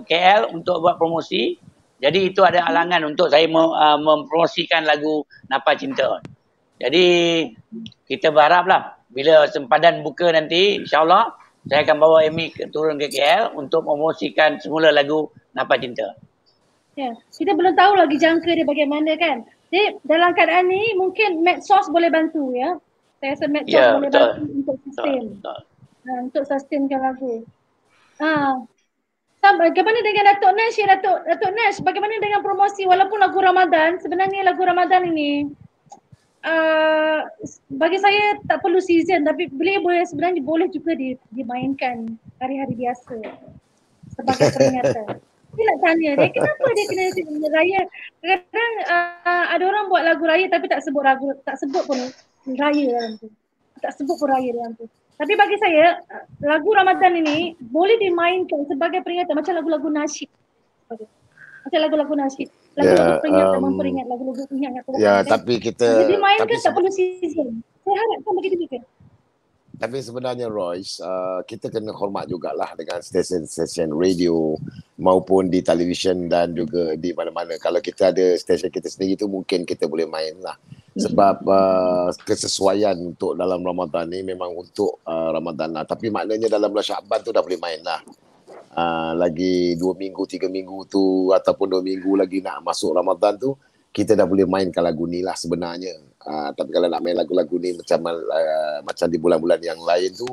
KL untuk buat promosi, jadi itu ada halangan untuk saya mempromosikan lagu Nafas Cinta. Jadi kita berharaplah bila sempadan buka nanti, insyaAllah saya akan bawa Amy turun ke KL untuk mempromosikan semula lagu Nafas Cinta. Ya, kita belum tahu lagi jangka dia bagaimana kan. Jadi dalam keadaan ni mungkin medsos boleh bantu ya. Saya rasa medsos boleh bantu untuk sustain. Untuk sustainkan lagu. Bagaimana dengan Datuk Nash? Datuk Nash, bagaimana dengan promosi walaupun lagu Ramadan? Sebenarnya lagu Ramadan ini bagi saya tak perlu season, tapi sebenarnya boleh juga dimainkan hari-hari biasa. sebagai peringatan. Saya nak tanya dia, kenapa dia kena raya? Kadang-kadang ada orang buat lagu raya tapi tak sebut pun raya dalam tu. Tak sebut pun raya dalam tu. Tapi bagi saya, lagu Ramadan ini boleh dimainkan sebagai peringatan macam lagu-lagu nasyid. Macam lagu-lagu nasyid. Lagu-lagu peringatan, memperingat, lagu-lagu ingat Tuhan. Ya, tapi kita Jadi dimainkan tak perlu season. Saya harapkan begitu juga. Tapi sebenarnya Royce, kita kena hormat jugalah dengan stesen-stesen radio maupun di televisyen dan juga di mana-mana. Kalau kita ada stesen kita sendiri tu mungkin kita boleh main lah. Sebab kesesuaian untuk dalam Ramadan ni memang untuk Ramadan lah. Tapi maknanya dalam bulan Syaban tu dah boleh main lah. Lagi 2 minggu, 3 minggu tu ataupun 2 minggu lagi nak masuk Ramadan tu, kita dah boleh mainkan lagu ni lah sebenarnya. Tapi kalau nak main lagu-lagu ni macam di bulan-bulan yang lain tu,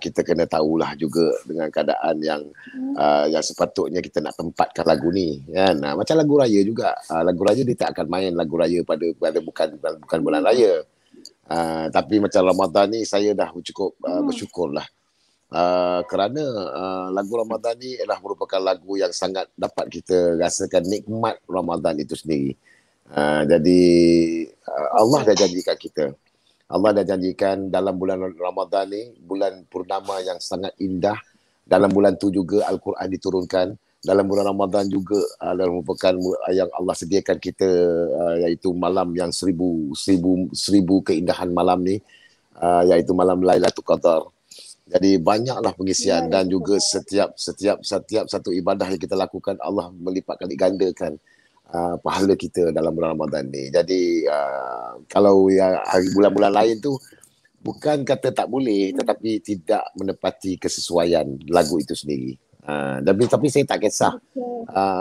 kita kena tahulah juga dengan keadaan yang sepatutnya kita nak tempatkan lagu ni kan. Macam lagu raya juga. Lagu raya dia tak akan main lagu raya pada bukan bulan raya. Tapi macam Ramadan ni saya dah cukup bersyukurlah. Kerana lagu Ramadan ni adalah merupakan lagu yang sangat dapat kita rasakan nikmat Ramadan itu sendiri. Jadi Allah dah janjikan kita. Allah dah janjikan dalam bulan Ramadan ni, bulan purnama yang sangat indah. Dalam bulan tu juga Al-Quran diturunkan. Dalam bulan Ramadan juga adalah merupakan yang Allah sediakan kita, iaitu malam yang seribu keindahan malam ni, iaitu malam Lailatul Qadar. Jadi banyaklah pengisian dan juga setiap satu ibadah yang kita lakukan Allah melipat kali gandakan pahala kita dalam bulan Ramadan ni. Jadi kalau bulan-bulan lain tu bukan kata tak boleh, tetapi tidak menepati kesesuaian lagu itu sendiri. Tapi saya tak kisah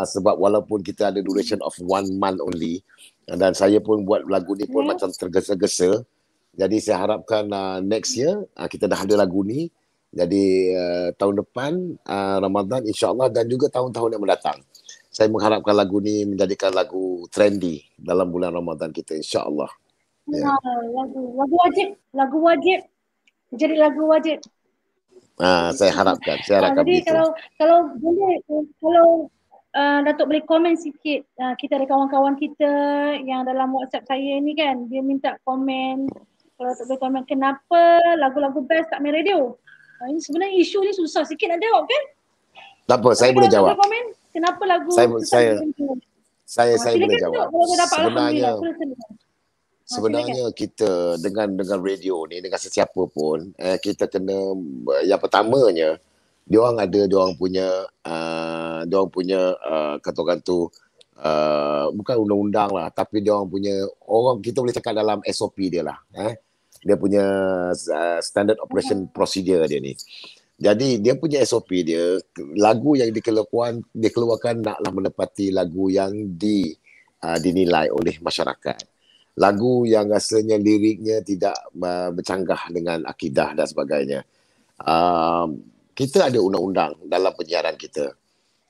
sebab walaupun kita ada duration of 1 month only, dan saya pun buat lagu ni pun macam tergesa-gesa. Jadi saya harapkan next year kita dah ada lagu ni. Jadi tahun depan Ramadan insya-Allah dan juga tahun-tahun yang mendatang, saya mengharapkan lagu ni menjadikan lagu trendy dalam bulan Ramadan kita insya-Allah. Ya. Lagu wajib. Jadi lagu wajib. Saya harapkan Jadi begitu. kalau boleh, kalau Datuk boleh komen sikit, kita ada kawan-kawan kita yang dalam WhatsApp saya ni kan, dia minta komen. Kalau Datuk boleh komen, kenapa lagu-lagu best tak main radio? Ini sebenarnya isu ni susah sikit nak jawab kan? Tak apa, saya boleh jawab. Komen, kenapa lagu Saya boleh jawab. Sebenarnya kita dengan radio ni, dengan sesiapa pun, kita kena, yang pertamanya diorang punya katakan tu bukan undang-undang lah, tapi diorang punya, orang kita boleh cakap dalam SOP dia lah, dia punya standard operation procedure dia ni. Jadi dia punya SOP dia, lagu yang dikeluarkan naklah menepati lagu yang dinilai oleh masyarakat. Lagu yang rasanya liriknya tidak bercanggah dengan akidah dan sebagainya. Kita ada undang-undang dalam penyiaran kita.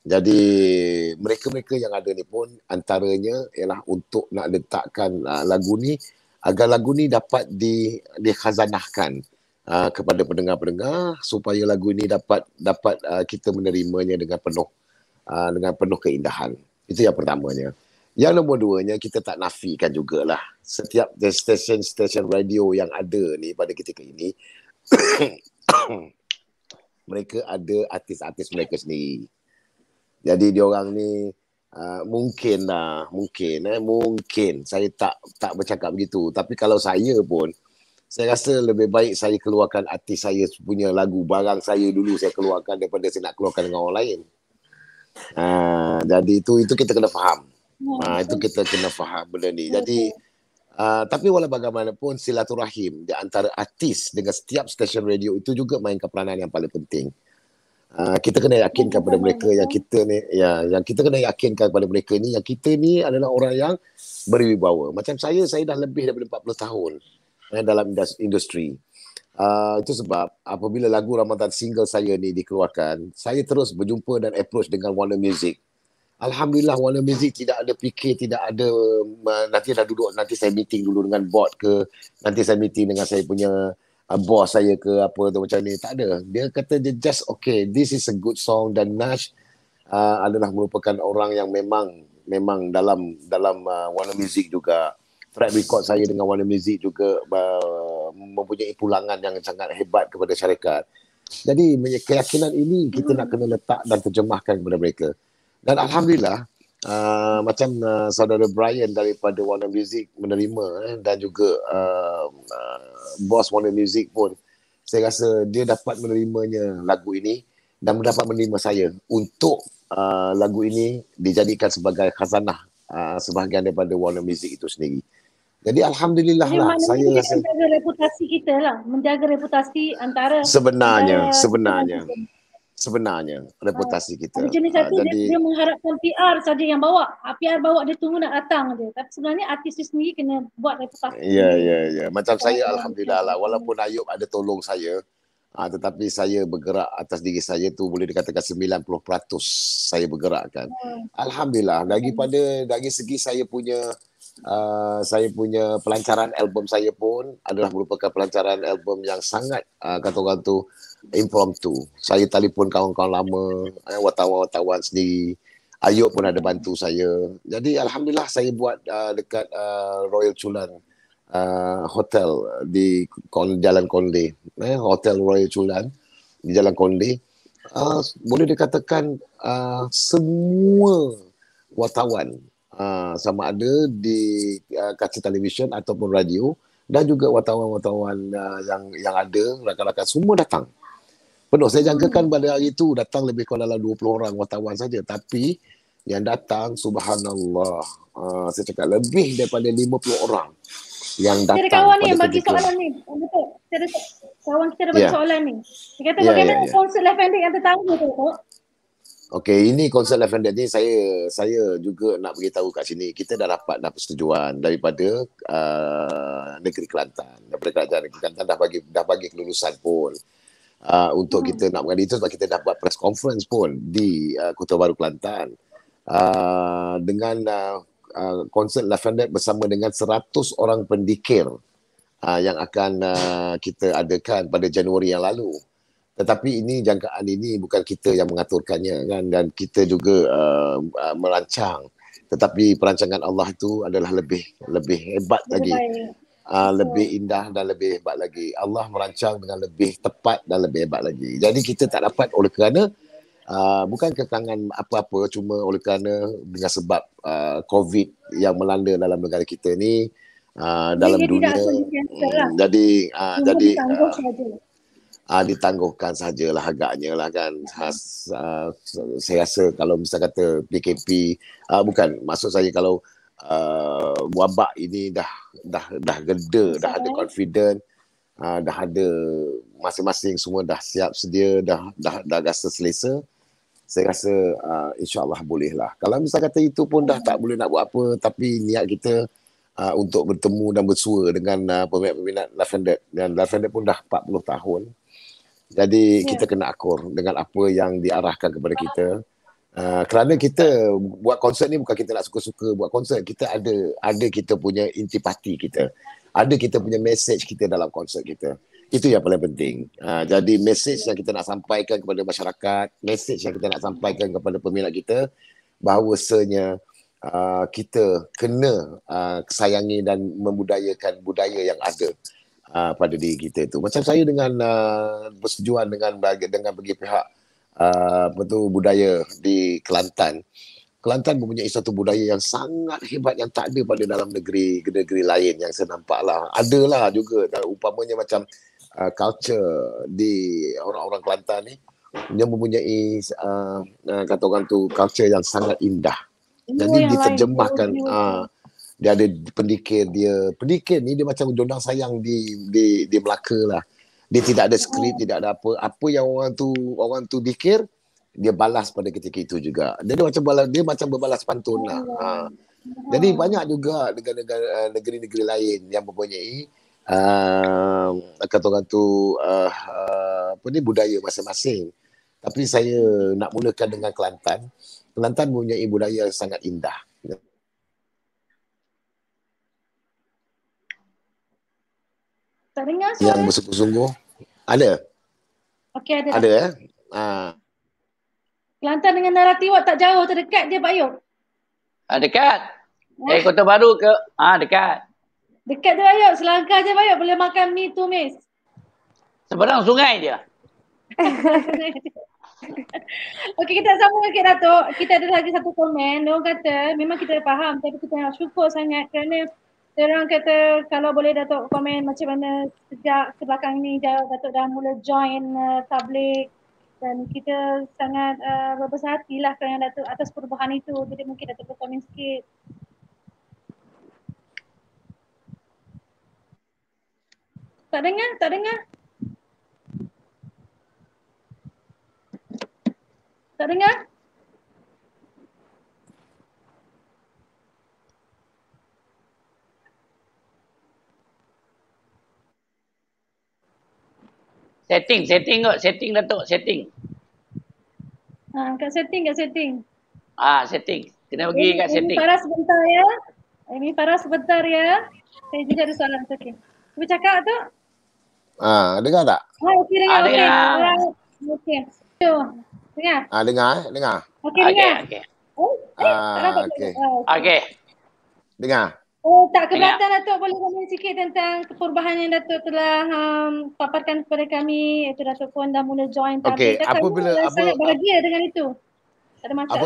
Jadi mereka-mereka yang ada ni pun antaranya ialah untuk nak letakkan lagu ni agar lagu ni dapat dikhazanahkan kepada pendengar-pendengar supaya lagu ini dapat kita menerimanya dengan penuh keindahan. Itu yang pertamanya. Yang nombor duanya, kita tak nafikan jugalah setiap stesen radio yang ada ni pada ketika ini mereka ada artis-artis mereka sendiri. Jadi diorang ni mungkin saya tak bercakap begitu, tapi kalau saya pun, saya rasa lebih baik saya keluarkan artis saya punya lagu, barang saya dulu saya keluarkan daripada saya nak keluarkan dengan orang lain. Jadi itu kita kena faham. Itu kita kena faham benda ni. Jadi tapi walau bagaimanapun silaturahim di antara artis dengan setiap stesen radio itu juga mainkan peranan yang paling penting. Kita kena yakinkan kepada mereka yang kita ni, yang kita kena yakinkan kepada mereka ni yang kita ni adalah orang yang berwibawa. Macam saya dah lebih daripada 40 tahun dalam industri. Itu sebab apabila lagu Ramadan single saya ni dikeluarkan, saya terus berjumpa dan approach dengan Warner Music. Alhamdulillah Warner Music tidak ada fikir, tidak ada nanti dah duduk, nanti saya meeting dulu dengan board ke, nanti saya meeting dengan saya punya bos saya ke apa tu macam ni. Tak ada. Dia kata dia just okay, this is a good song, dan Nash adalah merupakan orang yang memang dalam Warner Music juga. Track record saya dengan Warner Music juga mempunyai pulangan yang sangat hebat kepada syarikat. Jadi keyakinan ini kita nak kena letak dan terjemahkan kepada mereka. Dan alhamdulillah macam saudara Brian daripada Warner Music menerima, dan juga bos Warner Music pun saya rasa dia dapat menerimanya lagu ini dan dapat menerima saya untuk lagu ini dijadikan sebagai khazanah sebahagian daripada Warner Music itu sendiri. Jadi alhamdulillah Jadi lah, maknanya saya kita rasa menjaga reputasi kita lah, menjaga reputasi antara sebenarnya reputasi kita. ada jenis satu Jadi dia mengharapkan PR saja yang bawa. PR bawa dia tunggu nak datang je. Tapi sebenarnya artis tu sendiri kena buat reputasi. ya. Macam saya alhamdulillah lah, walaupun Ayub ada tolong saya, tetapi saya bergerak atas diri saya tu boleh dikatakan 90% saya bergerakkan. Alhamdulillah. Dari segi saya punya pelancaran album saya pun adalah merupakan pelancaran album yang sangat kata orang tu impromptu. Saya telefon kawan-kawan lama, wartawan-wartawan sendiri. Ayub pun ada bantu saya. Jadi alhamdulillah saya buat dekat Royal Chulan hotel di Jalan Konde, Hotel Royal Chulan di Jalan Konde. Boleh dikatakan semua wartawan sama ada di kaca televisyen ataupun radio, dan juga wartawan-wartawan yang ada, rakan-rakan semua datang penuh. Saya jangkakan pada hari itu datang lebih kurang dalam 20 orang wartawan saja, tapi yang datang subhanallah, saya cakap lebih daripada 50 orang yang datang. Kita ada kawan ni yang pada bagi ketika soalan ni. Betul. Kawan kita ada bagi soalan ni. Dia kata bagaimana konsert Live and Direct yang tertangguh tu? Okey, ini konsert Live and Direct ni saya juga nak beritahu kat sini. Kita dah dapat persetujuan daripada negeri Kelantan. Daripada kerajaan negeri Kelantan dah bagi kelulusan pun. Untuk kita nak mengadakan itu, sebab kita dah buat press conference pun di Kota Baru Kelantan. Dengan konsert Live and Direct bersama dengan 100 orang pendikir yang akan kita adakan pada Januari yang lalu. Tetapi ini jangkaan ini bukan kita yang mengaturkannya kan, dan kita juga merancang. Tetapi perancangan Allah itu adalah lebih hebat lagi. Lebih indah dan lebih hebat lagi. Allah merancang dengan lebih tepat dan lebih hebat lagi. Jadi kita tak dapat oleh kerana bukan kekangan apa-apa, cuma oleh kerana dengan sebab COVID yang melanda dalam negara kita ni, dalam dunia. Jadi ditangguhkan sajalah agaknya lah kan. Saya rasa kalau misalnya kata PKP, bukan, maksud saya kalau wabak ini dah geda, dah ada confident, dah ada masing-masing semua dah siap sedia, dah rasa selesa, saya rasa insya-Allah boleh lah. Kalau misalnya kata itu pun dah tak boleh nak buat apa, tapi niat kita untuk bertemu dan bersua dengan peminat-peminat Live and Direct, dan Live and Direct pun dah 40 tahun. Jadi kita kena akur dengan apa yang diarahkan kepada kita. Kerana kita buat konsert ni bukan kita nak suka-suka buat konsert. Kita ada kita punya intipati kita. Ada kita punya message kita dalam konsert kita. Itu yang paling penting. Jadi message yang kita nak sampaikan kepada masyarakat, message yang kita nak sampaikan kepada peminat kita, bahawasanya kita kena sayangi dan membudayakan budaya yang ada pada diri kita tu. Macam saya dengan persetujuan dengan bagi pihak budaya di Kelantan. Kelantan mempunyai satu budaya yang sangat hebat yang tak ada pada dalam negeri lain yang saya nampak lah. Adalah juga umpamanya macam culture di orang-orang Kelantan ni, dia mempunyai kata orang tu culture yang sangat indah. Jadi diterjemahkan, dia ada pendikir ni dia macam Dondang Sayang di Melaka lah. Dia tidak ada skrip, tidak ada apa yang orang tu dikir, dia balas pada ketika itu juga. Dia macam berbalas pantun lah. Jadi banyak juga negeri-negeri lain yang mempunyai kata orang tu budaya masing-masing. Tapi saya nak mulakan dengan Kelantan. Kelantan mempunyai budaya yang sangat indah. Tak dengar Yang suara? bersungguh-sungguh. Ada? Okey, ada dah. Ada Kelantan dengan Naratiwak tak jauh, terdekat je Pak Ayub. Dekat. Kota Baru ke? Dekat. Dekat je Pak Ayub, selangkah je Pak Ayub, boleh makan mi tumis. Seberang sungai dia. Okey, kita sambung sikit Datuk. Kita ada lagi satu komen. Diorang kata, memang kita faham tapi kita nak syukur sangat kerana diorang kata kalau boleh Datuk komen macam mana sejak sebelakang ni Datuk dah mula join tabligh dan kita sangat berbesar hatilah kerana Datuk atas perubahan itu. Jadi mungkin Datuk boleh komen sikit. Tak dengar, tak dengar. Tak dengar? Setting kot. Setting Datuk. Setting. Kat setting. Setting. Kena pergi kat setting. Farah sebentar ya. Farah sebentar ya. Saya juga ada soalan. Okey. Cuba cakap tu. dengar tak? Okey dengar. Dengar. Okey. Tu. Dengar. Dengar. Okey dengar. Okey. Tak dapat. okey. Okey. Dengar. Tak keberatan Datuk boleh komen sikit tentang perubahan yang Datuk telah paparkan kepada kami. Itu Datuk pun dah mula join Okey, tabligh. Sangat bahagia dengan itu. Tak ada masalah.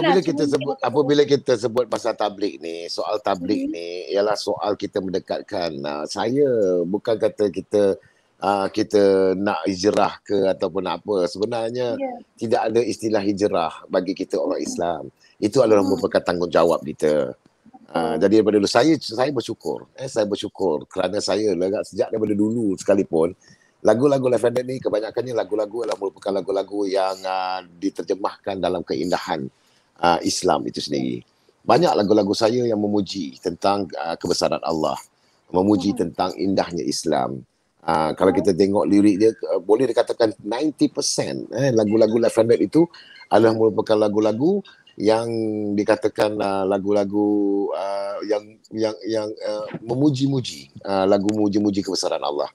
Apabila kita sebut pasal tabligh ni, soal tabligh ni ialah soal kita mendekatkan. Saya bukan kata kita nak hijrah ke ataupun apa. Sebenarnya tidak ada istilah hijrah bagi kita orang Islam. Itu adalah merupakan tanggungjawab kita. Jadi daripada dulu saya bersyukur. Saya bersyukur kerana saya sejak daripada dulu sekalipun lagu-lagu Left Handed ni kebanyakannya lagu-lagu adalah merupakan lagu-lagu yang diterjemahkan dalam keindahan Islam itu sendiri. Banyak lagu-lagu saya yang memuji tentang kebesaran Allah, memuji tentang indahnya Islam. Kalau kita tengok lirik dia, boleh dikatakan 90% lagu-lagu Left Handed itu adalah merupakan lagu-lagu yang dikatakan lagu-lagu yang memuji-muji, lagu memuji-muji kebesaran Allah.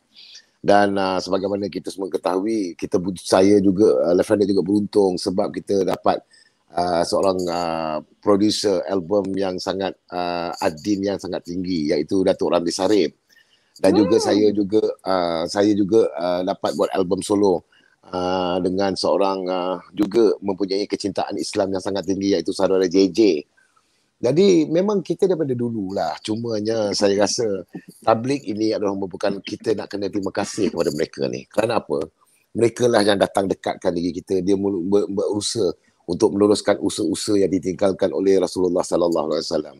Dan sebagaimana kita semua ketahui, saya juga Left Handed juga beruntung sebab kita dapat seorang producer album yang sangat adin yang sangat tinggi, iaitu Datuk Ramli Sarip. Dan juga saya juga dapat buat album solo dengan seorang juga mempunyai kecintaan Islam yang sangat tinggi, iaitu saudara JJ. Jadi memang kita daripada dululah, cumanya saya rasa tabligh ini adalah merupakan kita nak kena terima kasih kepada mereka ni. Kerana apa? Mereka lah yang datang dekatkan diri kita. Dia berusaha untuk meneruskan usaha-usaha yang ditinggalkan oleh Rasulullah sallallahu alaihi wasallam.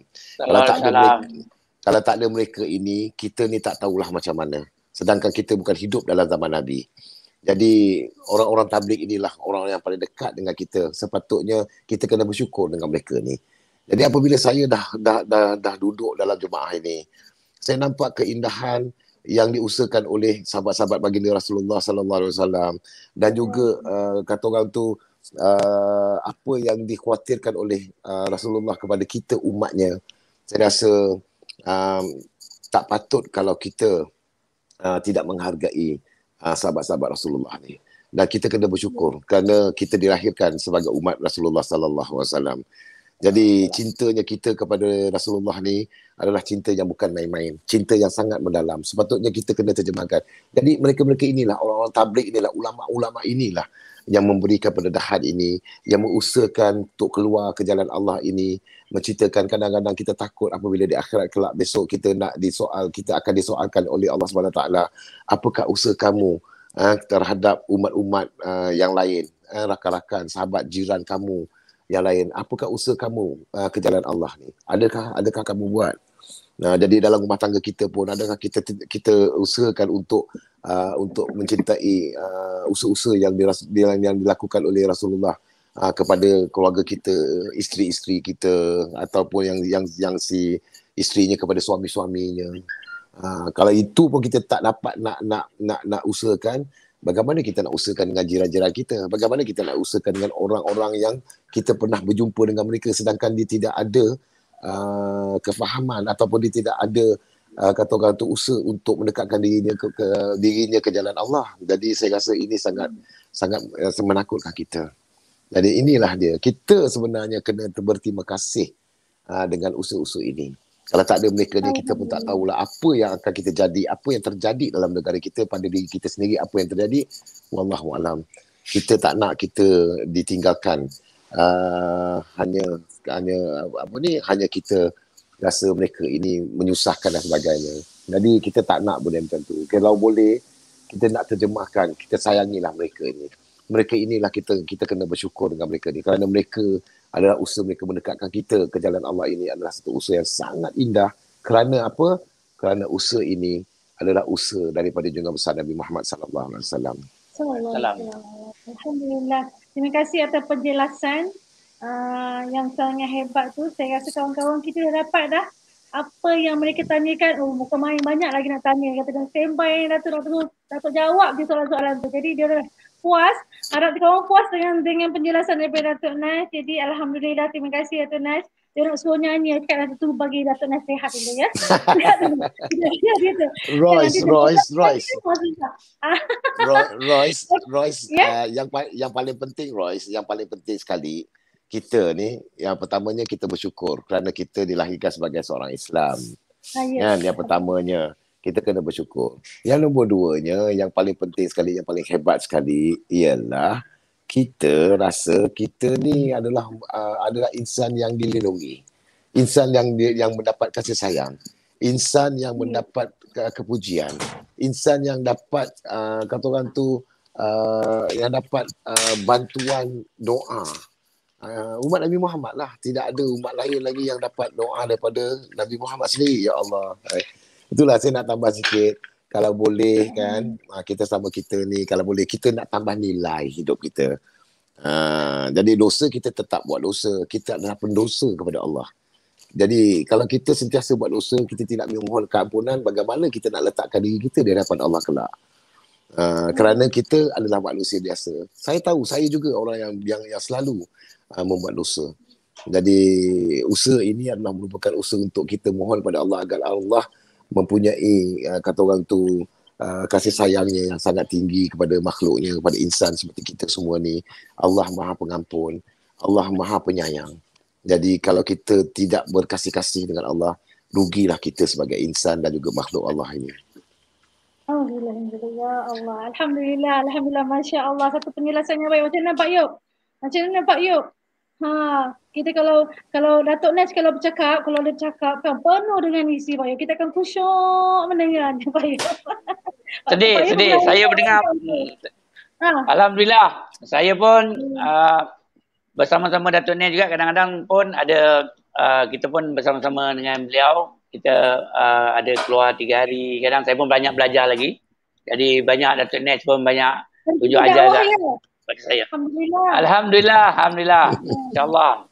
Kalau tak ada mereka ini, kita ni tak tahulah macam mana. Sedangkan kita bukan hidup dalam zaman Nabi. Jadi orang-orang tabligh inilah orang yang paling dekat dengan kita. Sepatutnya kita kena bersyukur dengan mereka ni. Jadi apabila saya dah duduk dalam jemaah ini, saya nampak keindahan yang diusahakan oleh sahabat-sahabat baginda Rasulullah sallallahu alaihi wasallam dan juga kata orang tu apa yang dikhawatirkan oleh Rasulullah kepada kita umatnya. Saya rasa tak patut kalau kita tidak menghargai sahabat-sahabat Rasulullah ni. Dan kita kena bersyukur kerana kita dilahirkan sebagai umat Rasulullah sallallahu alaihi wasallam. Jadi cintanya kita kepada Rasulullah ni adalah cinta yang bukan main-main. Cinta yang sangat mendalam. Sepatutnya kita kena terjemahkan. Jadi mereka-mereka inilah, orang-orang tabligh inilah, ulama-ulama inilah yang memberikan pendedahan ini, yang mengusahakan untuk keluar ke jalan Allah ini, menceritakan kadang-kadang kita takut apabila di akhirat kelak besok kita akan disoalkan oleh Allah SWT. Apakah usaha kamu terhadap umat-umat yang lain, rakan-rakan, sahabat, jiran kamu yang lain, apakah usaha kamu ke jalan Allah ni? Adakah kamu buat? Jadi dalam rumah tangga kita pun adakah kita usahakan untuk mencintai usaha-usaha yang dilakukan oleh Rasulullah kepada keluarga kita, isteri-isteri kita ataupun yang si isterinya kepada suami-suaminya. Kalau itu pun kita tak dapat nak usahakan, bagaimana kita nak usahakan dengan jiran-jiran kita? Bagaimana kita nak usahakan dengan orang-orang yang kita pernah berjumpa dengan mereka sedangkan dia tidak ada kefahaman ataupun dia tidak ada kata orang tu usaha untuk mendekatkan dirinya ke jalan Allah. Jadi saya rasa ini sangat menakutkan kita. Jadi inilah dia. Kita sebenarnya kena berterima kasih dengan usaha-usaha ini. Kalau tak ada mereka ni, kita pun tak tahulah apa yang akan kita jadi, apa yang terjadi dalam negara kita, pada diri kita sendiri, apa yang terjadi. Wallahualam. Kita tak nak kita ditinggalkan. Hanya kita rasa mereka ini menyusahkan dan sebagainya. Jadi kita tak nak benda macam tu. Kalau boleh, kita nak terjemahkan, kita sayangilah mereka ini. Mereka inilah kita kena bersyukur dengan mereka ni. Kerana mereka adalah usaha mereka mendekatkan kita ke jalan Allah ini adalah satu usaha yang sangat indah. Kerana apa? Kerana usaha ini adalah usaha daripada junjungan besar Nabi Muhammad sallallahu alaihi wasallam. Alhamdulillah. Terima kasih atas penjelasan yang sangat hebat tu. Saya rasa kawan-kawan kita dah dapat dah apa yang mereka tanyakan. Bukan main, banyak lagi nak tanya. Kata dan standby Datuk jawab je soalan-soalan tu. Jadi dia dah puas. Harap kawan puas dengan penjelasan daripada Datuk Nas. Jadi alhamdulillah, terima kasih Datuk Nas. Dia nak suruh nyanyi kat tu bagi Datuk Nas sihat dulu ya. Royce, yang paling penting Royce, yang paling penting sekali kita ni, yang pertamanya kita bersyukur kerana kita dilahirkan sebagai seorang Islam. Kan, yang pertamanya kita kena bersyukur. Yang nombor duanya, yang paling penting sekali, yang paling hebat sekali ialah kita rasa kita ni adalah insan yang dilindungi. Insan yang mendapat kasih sayang. Insan yang mendapat kepujian. Insan yang dapat kata orang tu yang dapat bantuan doa. Umat Nabi Muhammad lah. Tidak ada umat lain lagi yang dapat doa daripada Nabi Muhammad sendiri. Ya Allah. Itulah saya nak tambah sikit. Kalau boleh kan, kita sama kita ni, kalau boleh kita nak tambah nilai hidup kita. Jadi dosa kita tetap buat dosa. Kita adalah pendosa kepada Allah. Jadi kalau kita sentiasa buat dosa, kita tidak memohon keampunan, bagaimana kita nak letakkan diri kita di hadapan Allah kelak? Kerana kita adalah manusia biasa. Saya tahu, saya juga orang yang selalu membuat dosa. Jadi usaha ini adalah merupakan usaha untuk kita mohon pada Allah agar Allah mempunyai kata orang tu kasih sayangnya yang sangat tinggi kepada makhluknya, kepada insan seperti kita semua ni. Allah Maha Pengampun, Allah Maha Penyayang. Jadi kalau kita tidak berkasih-kasih dengan Allah, rugilah kita sebagai insan dan juga makhluk Allah ini. Alhamdulillah, Masya Allah. Satu penjelasan yang baik. Macam mana Pak Yop? Kita kalau Datuk Nas kalau bercakap, kalau dia bercakap kan penuh dengan isi Pak Yop. Kita akan khusyuk mendengar Pak Yop. Sedih. Saya mendengar. Alhamdulillah. Saya pun bersama-sama Datuk Nas juga, kadang-kadang pun ada kita pun bersama-sama dengan beliau. Kita ada keluar 3 hari. Kadang saya pun banyak belajar lagi. Jadi banyak Datuk Nas pun banyak tunjuk ajar kat pada saya. Alhamdulillah. InsyaAllah.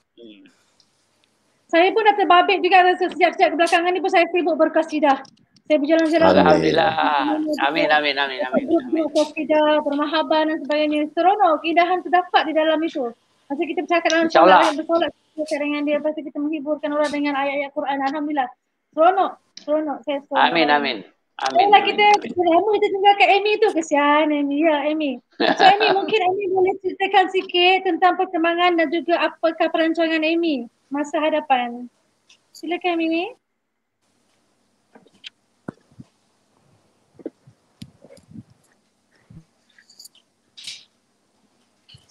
Saya pun dah terbabit juga sejak kebelakangan ni pun saya sibuk berkasidah. Saya berjalan-jalan. Alhamdulillah. Amin. Berkasidah, bermahaban dan sebagainya. Seronok, keindahan terdapat di dalam itu. Masa kita bercakap dalam bersolat dengan dia, lepas kita menghiburkan orang dengan ayat-ayat Quran. Alhamdulillah. Seronok. Saya seronok. Amin. Kalau kita lama kita tinggalkan Amy tu, kesian Amy. Ya, Amy. So Amy, mungkin Amy boleh ceritakan sikit tentang perkembangan dan juga apakah perancangan Amy masa hadapan. Silakan Amy.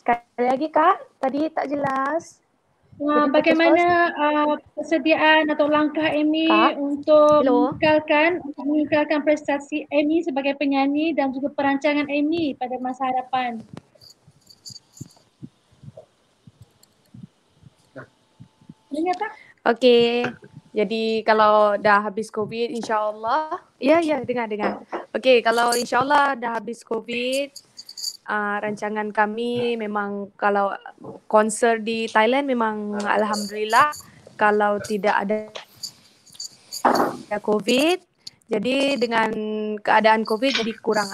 Sekali lagi Kak, tadi tak jelas. Bagaimana persediaan atau langkah Amy untuk meninggalkan prestasi Amy sebagai penyanyi dan juga perancangan Amy pada masa hadapan? Dengar tak? Okey. Jadi kalau dah habis COVID, insyaAllah. Ya, dengar. Okey, kalau insyaAllah dah habis COVID, rancangan kami memang kalau konser di Thailand memang alhamdulillah, kalau tidak ada COVID, jadi dengan keadaan COVID jadi kurang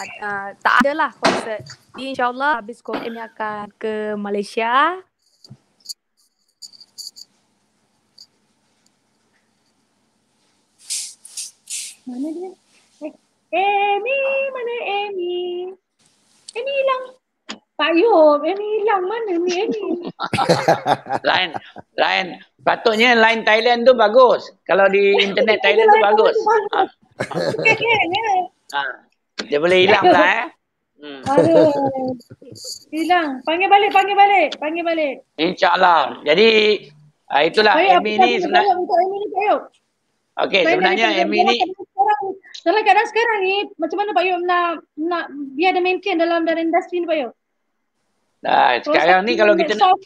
tak adalah konser. Jadi insyaAllah habis COVID ini akan ke Malaysia. Mana dia? Amy, mana Amy? Amy hilang. Pak Yop, Amy hilang. Mana ni Amy? Line patutnya line Thailand tu bagus. Kalau di internet Thailand tu bagus. Okay, Dia boleh hilang lah Aduh. Hilang. Panggil balik. InsyaAllah. Jadi itulah Baik, Amy ni sebenarnya. untuk Amy ni Pak Yop. Okey, sebenarnya Amy ni Dalam keadaan sekarang ni, macam mana Pak Yop nak biar dia maintain dalam industri ni Pak Yop? sekarang ni kalau kita nak,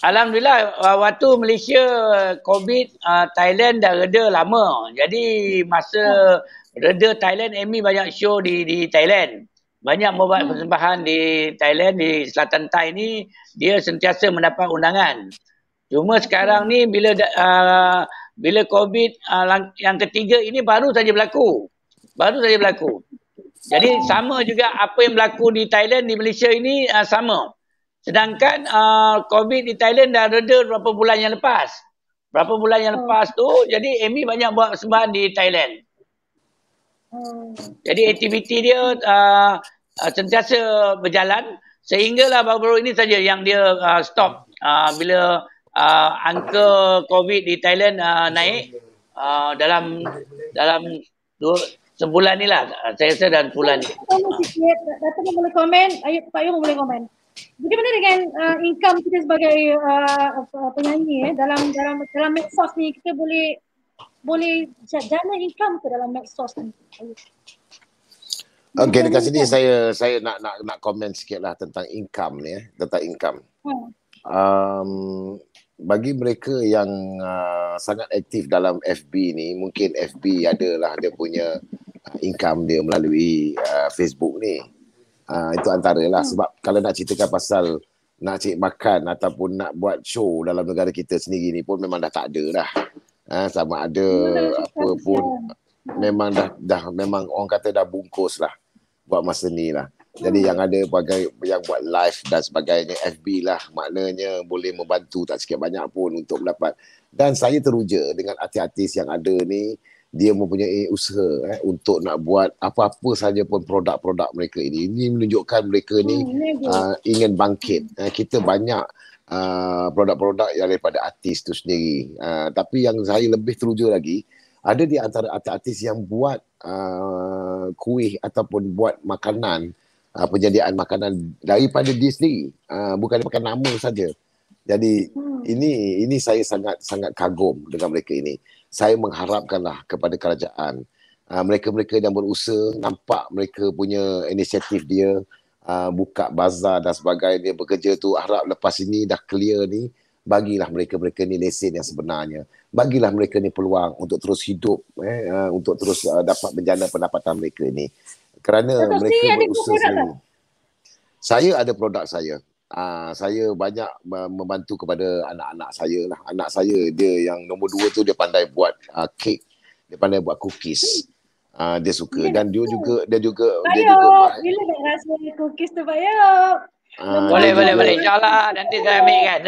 Alhamdulillah waktu Malaysia COVID Thailand dah reda lama. Jadi masa reda Thailand, Amy banyak show di Thailand. Banyak membuat persembahan di Thailand, di Selatan Thai ni dia sentiasa mendapat undangan. Cuma sekarang ni bila COVID yang ketiga ini baru saja berlaku. Jadi sama juga apa yang berlaku di Thailand, di Malaysia ini sama. Sedangkan COVID di Thailand dah reda beberapa bulan yang lepas. Tu, jadi Amy banyak buat persembahan di Thailand. Jadi aktiviti dia sentiasa berjalan sehinggalah baru-baru ini saja yang dia stop bila angka COVID di Thailand naik dalam sebulan ni lah. Saya rasa dalam bulan ni. Datuk boleh komen, Pak Yop boleh komen. Bagaimana dengan income kita sebagai penyanyi dalam medsos ni, kita boleh jana income ke dalam medsos ni? Okey, dekat sini saya nak komen sikitlah tentang income ni, tentang income. Bagi mereka yang sangat aktif dalam FB ni, mungkin FB adalah dia punya income dia melalui Facebook ni. Itu antaralah, sebab kalau nak ceritakan pasal nak cari makan ataupun nak buat show dalam negara kita sendiri ni pun memang dah tak ada dah. Sama ada apa pun memang memang orang kata dah bungkus lah buat masa ni lah. Jadi yang ada yang buat live dan sebagainya, FB lah, maknanya boleh membantu tak sikit banyak pun untuk mendapat. Dan saya teruja dengan artis-artis yang ada ni, dia mempunyai usaha untuk nak buat apa-apa saja pun produk-produk mereka ini. Ini menunjukkan mereka ni ingin bangkit. Kita banyak produk-produk yang daripada artis tu sendiri. Tapi yang saya lebih teruja lagi, ada di antara artis-artis yang buat kuih ataupun buat makanan, penyediaan makanan daripada dia sendiri. Bukan makan nama saja. Jadi ini saya sangat kagum dengan mereka ini. Saya mengharapkanlah kepada kerajaan, mereka-mereka yang berusaha, nampak mereka punya inisiatif dia, buka bazar dan sebagainya, bekerja tu, harap lepas ini dah clear ni, bagilah mereka-mereka ni lesen yang sebenarnya. Bagilah mereka ni peluang untuk terus hidup, untuk terus dapat menjana pendapatan mereka ni. Kerana mereka berusaha sendiri. Saya ada produk saya. Saya banyak membantu kepada anak-anak saya lah. Anak saya, dia yang nombor 2 tu, dia pandai buat kek, dia pandai buat cookies. Dia suka dan dia juga Bila nak rasa cookies tu Pak Yop? Boleh insyaAllah nanti saya ambil kan.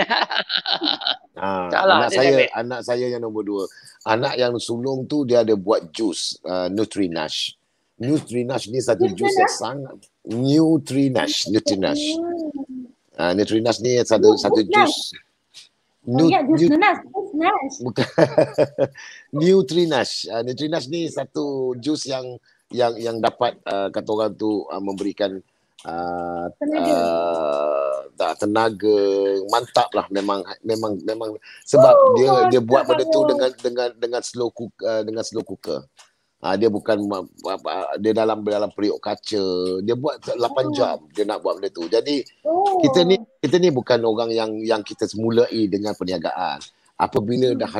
Anak saya yang nombor 2. Anak yang sulung tu dia ada buat jus Nutrinash. Nutrinash ni satu jus yang sangat Nutrinash ni satu jus. Bukan. Nutrinash. Nutrinash ni satu jus yang dapat kata orang tu memberikan tenaga mantap lah, memang sebab dia buat benda tu dengan slow cooker. Dia bukan dia dalam periuk kaca, dia buat 8 jam dia nak buat benda tu. Jadi kita ni bukan orang yang kita semulai dengan perniagaan. Apabila dah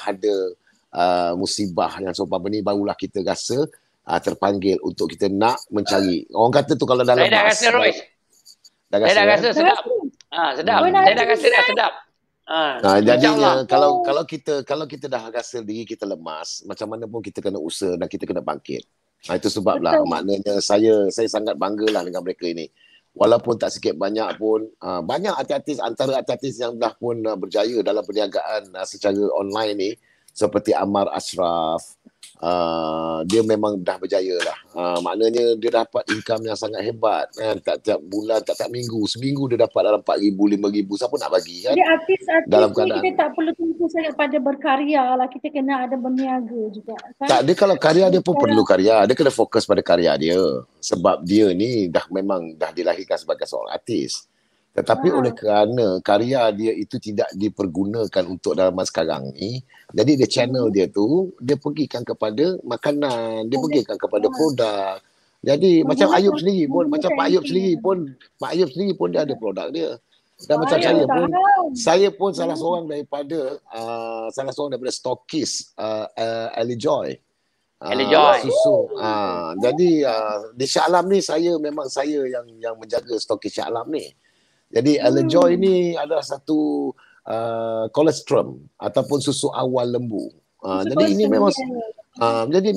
ada musibah yang seumpama ni, barulah kita rasa terpanggil untuk kita nak mencari. Orang kata tu kalau dalam saya dah rasa Royce. Saya dah rasa sedap. Sedap. Saya dah rasa dah sedap. Jadinya kalau kita dah rasa diri kita lemas, macam mana pun kita kena usaha dan kita kena bangkit. Itu sebablah maknanya saya sangat banggalah dengan mereka ini. Walaupun tak sikit banyak pun banyak artis-artis, antara artis yang dah pun berjaya dalam perniagaan secara online ni, seperti Ammar Ashraf, dia memang dah berjaya lah. Maknanya dia dapat income yang sangat hebat kan. Tak-tak bulan, tak-tak minggu, seminggu dia dapat dalam 4,000, 5,000, siapa nak bagi kan. Jadi artis-artis Dalam ni keadaan kita tak perlu tunggu sangat pada berkarya lah. Kita kena ada berniaga juga kan. tak, dia kalau karya dia pun perlu karya. Dia kena fokus pada karya dia. Sebab dia ni memang dah dilahirkan sebagai seorang artis. Tetapi oleh kerana karya dia itu tidak dipergunakan untuk zaman sekarang ni, jadi dia channel dia tu, dia pergikan kepada makanan, dia pergikan kepada produk. Jadi macam Ayub sendiri pun, macam Pak Ayub sendiri pun dia ada produk dia. Dan macam saya pun salah seorang daripada stokis Ellie Joy. Susu. Jadi di Shah Alam ni memang saya yang menjaga stokis Shah Alam ni. Jadi Ellie Joy ni adalah satu colostrum ataupun susu awal lembu. Jadi ini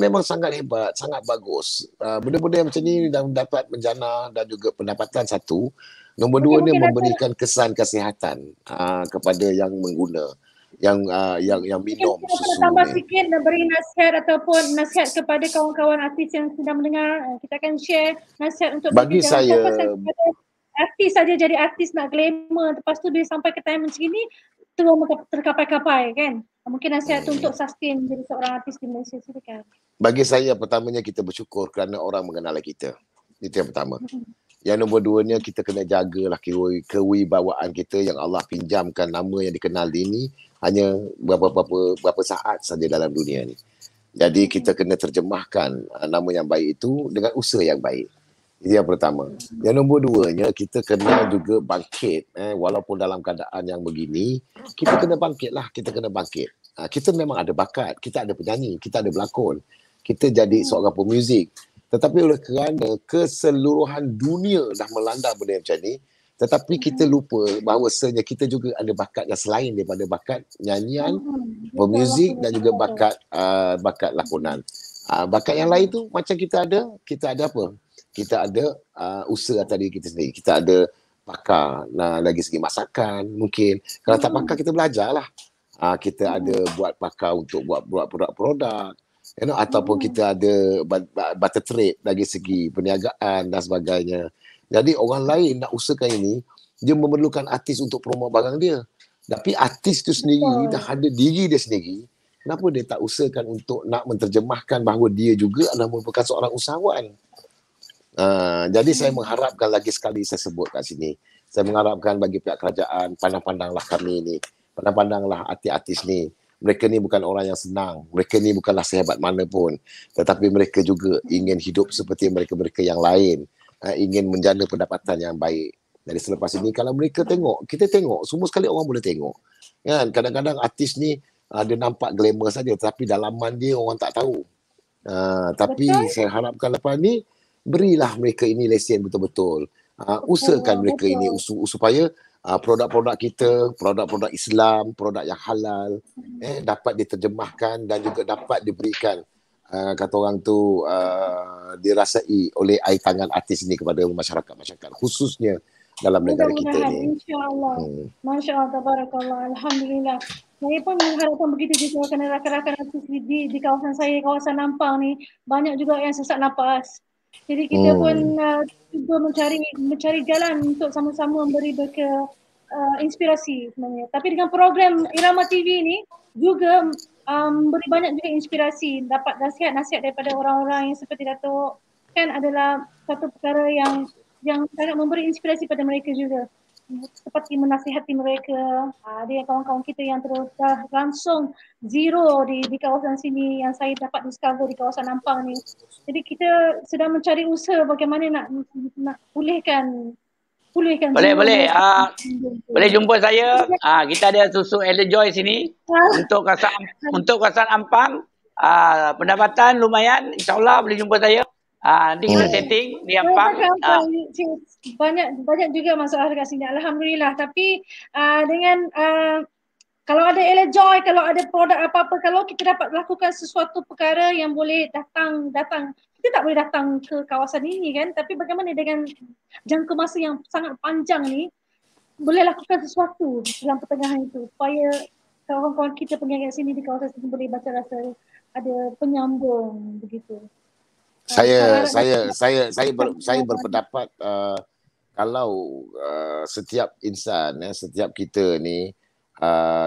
memang sangat hebat, sangat bagus. Benda-benda yang macam ni dah dapat menjana dan juga pendapatan satu. Nombor dua ni memberikan kesan kesihatan kepada yang mengguna, yang minum susu tambah ni. sikit dan beri nasihat ataupun nasihat kepada kawan-kawan artis yang sedang mendengar. Kita akan share nasihat untuk Bagi mereka saya, jangan fokus kepada artis saja jadi artis nak glamour, lepas tu bila sampai ke time macam ni terus terkapai-kapai kan. Mungkin nasihat tu untuk sustain jadi seorang artis di Malaysia. Silakan. Bagi saya pertamanya kita bersyukur kerana orang mengenali kita. Itu yang pertama. Yang nombor duanya kita kena jagalah kewibawaan kita yang Allah pinjamkan nama yang dikenal ini hanya berapa saat saja dalam dunia ni. Jadi kita kena terjemahkan nama yang baik itu dengan usaha yang baik. Itu yang pertama. Yang nombor duanya, kita kena juga bangkit. Walaupun dalam keadaan yang begini, kita kena bangkitlah. Kita kena bangkit. Kita memang ada bakat. Kita ada penyanyi. Kita ada pelakon. Kita jadi seorang pemuzik. Tetapi oleh kerana keseluruhan dunia dah melanda benda macam ni, tetapi kita lupa bahawasanya kita juga ada bakat yang selain daripada bakat nyanyian, pemuzik dan juga bakat lakonan. Bakat yang lain tu macam kita ada apa? Kita ada usaha atas diri kita sendiri. Kita ada pakar dari segi masakan mungkin. Kalau tak pakar kita belajarlah. Kita ada buat pakar untuk buat produk-produk. Ataupun kita ada butter trade dari segi perniagaan dan sebagainya. Jadi orang lain nak usahakan ini, dia memerlukan artis untuk promote barang dia. Tapi artis tu sendiri dah ada diri dia sendiri. Kenapa dia tak usahakan untuk nak menterjemahkan bahawa dia juga adalah merupakan seorang usahawan? Jadi saya mengharapkan lagi sekali saya sebut kat sini. Saya mengharapkan bagi pihak kerajaan, pandang-pandanglah kami ni. Pandang-pandanglah artis-artis ni. Mereka ni bukan orang yang senang. Mereka ni bukanlah sehebat mana pun. Tetapi mereka juga ingin hidup seperti mereka-mereka yang lain. Ingin menjana pendapatan yang baik. Jadi selepas ini kalau mereka tengok, kita tengok, semua sekali orang boleh tengok. Kan? Kadang-kadang artis ni dia nampak glamour saja, tapi dalaman dia orang tak tahu. Tapi saya harapkan lepas ni, berilah mereka ini lesen betul-betul. Usahakan mereka ini supaya produk-produk kita, produk-produk Islam, produk yang halal dapat diterjemahkan dan juga dapat diberikan kata orang tu dirasai oleh air tangan artis ini kepada masyarakat khususnya dalam negara kita ni. InsyaAllah. Masya Allah, tabarakallah. Alhamdulillah. Saya pun mengharapkan begitu juga kerana rakan-rakan artis di kawasan saya, kawasan Nampang ni banyak juga yang sesak nafas. Jadi kita pun cuba mencari jalan untuk sama-sama memberi mereka inspirasi sebenarnya. Tapi dengan program Irama TV ni juga beri banyak juga inspirasi, dapat nasihat-nasihat daripada orang-orang yang seperti Datuk kan adalah satu perkara yang sangat memberi inspirasi pada mereka juga. Seperti menasihati mereka. Ada kawan-kawan kita yang terus langsung zero di kawasan sini yang saya dapat discover di kawasan Nampang ni. Jadi kita sedang mencari usaha bagaimana nak pulihkan. Boleh. Boleh jumpa saya. Kita ada susu Ellie Joy sini untuk kawasan Ampang. Pendapatan lumayan, insyaAllah boleh jumpa saya. Nanti kita setting di Ampang. Banyak juga masalah dekat sini. Alhamdulillah. Tapi dengan kalau ada Ellie Joy, kalau ada produk apa-apa, kalau kita dapat lakukan sesuatu perkara yang boleh datang, kita tak boleh datang ke kawasan ini kan. Tapi bagaimana dengan jangka masa yang sangat panjang ni, boleh lakukan sesuatu dalam pertengahan itu supaya kawan-kawan kita penggiat sini di kawasan sini boleh baca rasa ada penyambung begitu. Saya berpendapat kalau setiap insan, setiap kita ni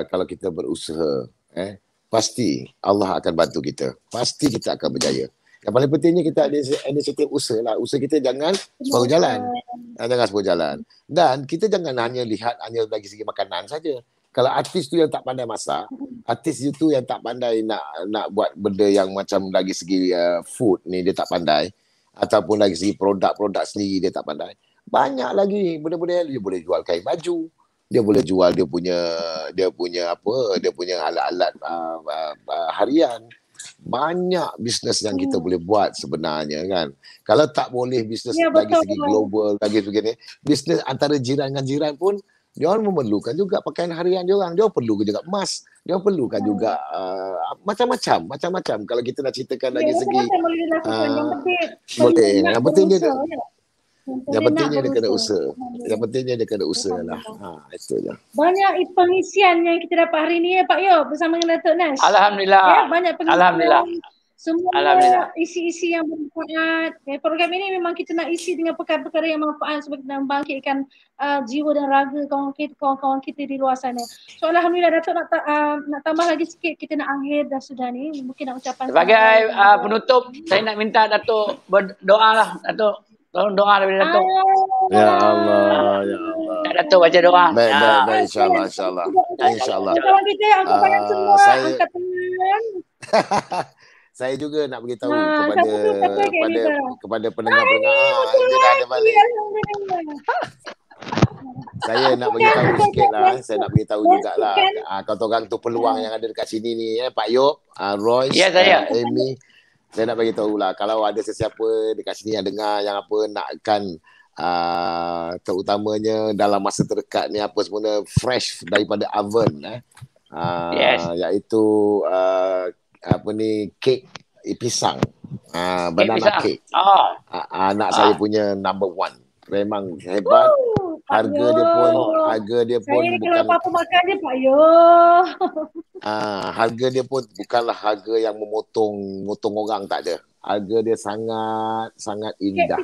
kalau kita berusaha, pasti Allah akan bantu kita. Pasti kita akan berjaya. Yang paling pentingnya kita ada inisiatif usaha lah. Usaha kita jangan separuh jalan. Jangan separuh jalan. Dan kita jangan hanya lihat hanya dari segi makanan saja. Kalau artis tu yang tak pandai masak, artis itu yang tak pandai nak buat benda yang macam dari segi food ni dia tak pandai, ataupun dari segi produk-produk sendiri dia tak pandai. Banyak lagi benda-benda dia boleh jual kain baju, dia boleh jual dia punya alat-alat harian. Banyak bisnes yang kita boleh buat sebenarnya kan. Kalau tak boleh bisnes dari segi global, dari segi ni, bisnes antara jiran dengan jiran pun dia orang memerlukan juga pakaian harian dia orang. Dia orang perlu juga emas. Dia orang perlukan juga macam-macam. Kalau kita nak ceritakan dari segi boleh. Yang pentingnya dia kena usaha. Yang pentingnya dia kena usaha lah. Itu je. Banyak pengisian yang kita dapat hari ni Pak Yo bersama dengan Datuk Nash. Alhamdulillah. Banyak pengisian. Alhamdulillah. Semua isi-isi yang bermanfaat. Program ini memang kita nak isi dengan perkara-perkara yang manfaat supaya kita membangkitkan jiwa dan raga kawan-kawan kita di luar sana. So Alhamdulillah Datuk nak tambah lagi sikit, kita nak akhir dah sudah ni. Mungkin nak ucapan sebagai penutup, saya nak minta Datuk berdoa lah. Datuk, tolong doa daripada Datuk. Ya Allah, ya Allah. Datuk baca doa. Baik, insyaAllah. Kawan kita angkat tangan semua, angkat tangan. Saya juga nak beritahu kepada pendengar-pendengar. Dia dah ada balik. Saya nak beritahu sikit lah. Saya nak beritahu jugalah. Kau orang tu peluang yang ada dekat sini ni. Pak Yop, Royce, Amy. Saya nak beritahu lah. Kalau ada sesiapa dekat sini yang dengar yang apa nakkan terutamanya dalam masa terdekat ni apa sebenarnya fresh daripada oven iaitu kek pisang, banana cake. Anak saya punya number one. Memang hebat. Harga dia pun saya bukan, kalau apa-apa makan dia Pak Yo. Harga dia pun bukanlah harga yang memotong orang, tak ada. Harga dia sangat indah.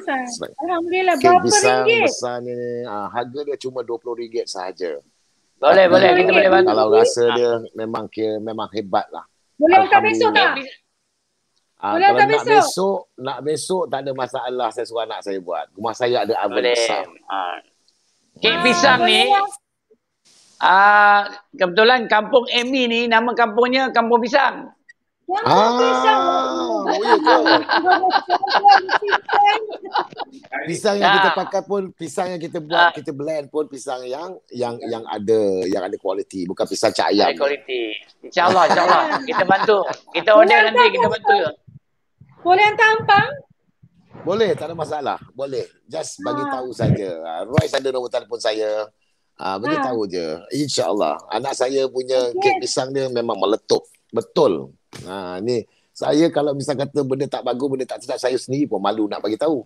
Alhamdulillah. Kek Berapa pisang ringgit? besar ni, harga dia cuma RM20 sahaja. Boleh, kita boleh bantu. Kalau rasa dia memang hebat lah. Boleh angkat besok tak? Boleh Kalau angkat nak besok tak ada masalah, saya suruh anak saya buat. Rumah saya ada oven Boleh. besar. Kek pisang ni, kebetulan kampung Amy ni, nama kampungnya Kampung Pisang. Pisang yang kita pakai pun, pisang yang kita buat, kita blend pun pisang yang ada kualiti, bukan pisang cak ayam. Ada kualiti. InsyaAllah. Kita bantu. Kita order nanti, kita bantu. Boleh hantar ampang? Boleh, tak ada masalah. Boleh. Just bagi tahu saja. Royce ada nombor telefon saya. Bagi tahu je. InsyaAllah. Anak saya punya kek pisang dia memang meletup. Betul. Ni saya kalau misal kata benda tak bagus, benda tak sedap, saya sendiri pun malu nak bagi tahu.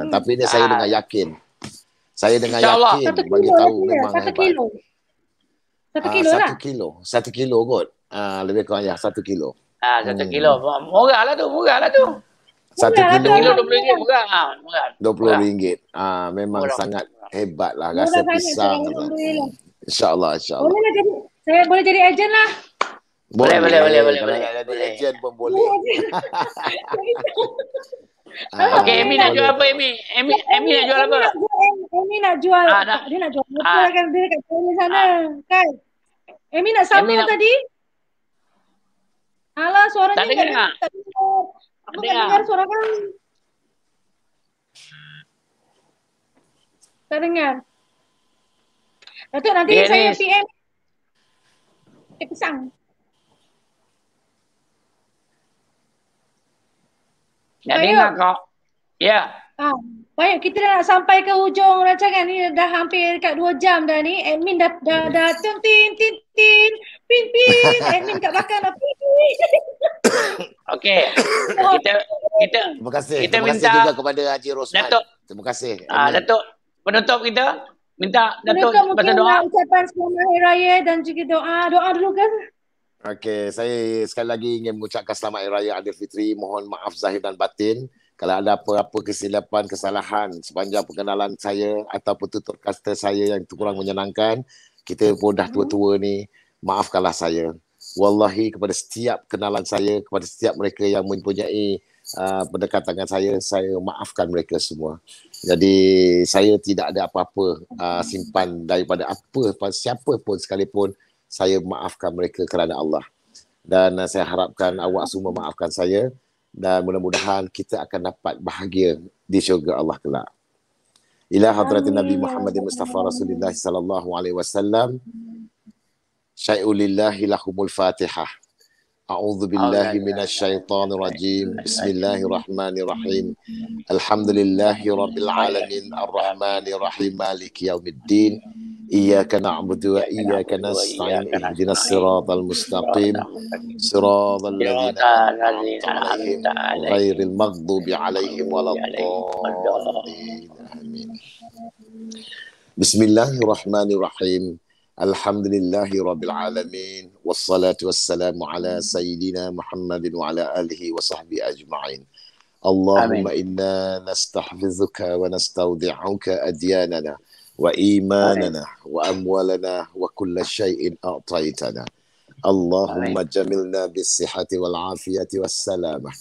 Tapi ni saya dengan yakin. Saya dengan yakin bagi tahu memang hebat. 1 kilo. 1 kilo lah. 1 kilo kot. Lebih kurang 1 kilo. 1 kilo. Murah lah tu. 1 kilo RM20 murah. RM20. Memang murah, sangat hebat lah rasa pisang. InsyaAllah. Boleh lah jadi, saya boleh jadi ejen lah. Boleh. Kalau ada ejen pun boleh. Okey, Amy nak jual apa, Amy? Amy nak jual apa? Amy nak jual. Dia nak jual motor kan, dia dekat sana kan. Amy nak sambung tadi? Alah, suaranya tak dengar. Aku tak dengar suara kan. Tak dengar. Datuk, nanti saya PM pisang. Nak dengar kau. Ya. Baik, kita dah nak sampai ke hujung rancangan ni, dah hampir dekat 2 jam dah ni. Admin dah tin. Admin kat belakang dah pin. Okey. Terima kasih. Kita Terima kasih minta juga kepada Haji Rosman. Datuk. Terima kasih. Datuk, penutup kita. minta Datuk Adakah baca mungkin doa. ucapan selamat Hari Raya dan juga doa? Doa dulu kan? Okey, saya sekali lagi ingin mengucapkan selamat Hari Raya Aidilfitri. Mohon maaf zahir dan batin kalau ada apa-apa kesilapan, kesalahan sepanjang perkenalan saya ataupun tutur kata saya yang kurang menyenangkan. Kita pun dah tua-tua ni, maafkanlah saya. Wallahi kepada setiap kenalan saya, kepada setiap mereka yang mempunyai pendekatan dengan saya maafkan mereka semua. Jadi saya tidak ada apa-apa simpan daripada siapa pun sekalipun. Saya maafkan mereka kerana Allah. Dan saya harapkan awak semua maafkan saya. Dan mudah-mudahan kita akan dapat bahagia di syurga Allah kelak. Ila hadratin Nabi Muhammadin Mustafa Rasulullah sallallahu alaihi wasallam. Syai'ulillahi lahumul Fatihah. A'udzu billahi minasyaitonir rajim. Bismillahirrahmanirrahim. Alhamdulillahi rabbil alamin arrahmanir rahim maliki yaumiddin. Iyyaka na'budu wa iyyaka nasta'in ihdinas siratal mustaqim siratal ladzina an'amta 'alaihim ghairil maghdubi 'alaihim waladdallin. Amin. Bismillahirrahmanirrahim. Alhamdulillahi rabbil alamin wassalatu wassalamu ala sayyidina Muhammadin wa ala alihi wa sahbihi ajma'in. Allahumma inna nastahfizuka wa nastawdi'uka adyanana wa imanana wa amwalana wa kulla syai'in a'taitana. Allahumma jamilna bis-sihhati wal 'afiyati was-salamah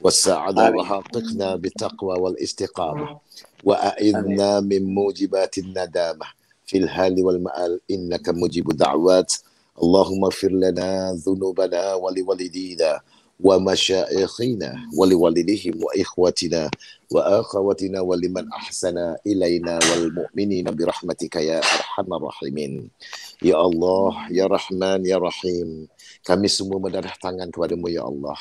was-sa'adah wa haqiqna bit-taqwa wal istiqamah wa a'idna min mujibatin nadamah fil hali wal ma'al innaka mujibud da'wat. Allahumma ighfir lana dhunubana wa liwalidina wa masyaikhina wa liwalidihim wa ikhwatina wa akhawatina wa liman ahsana ilaina wal mu'minina bi rahmatika ya arhamar rahimin. Ya Allah, ya Rahman, ya Rahim, kami semua mendarah tangan kepadamu ya Allah.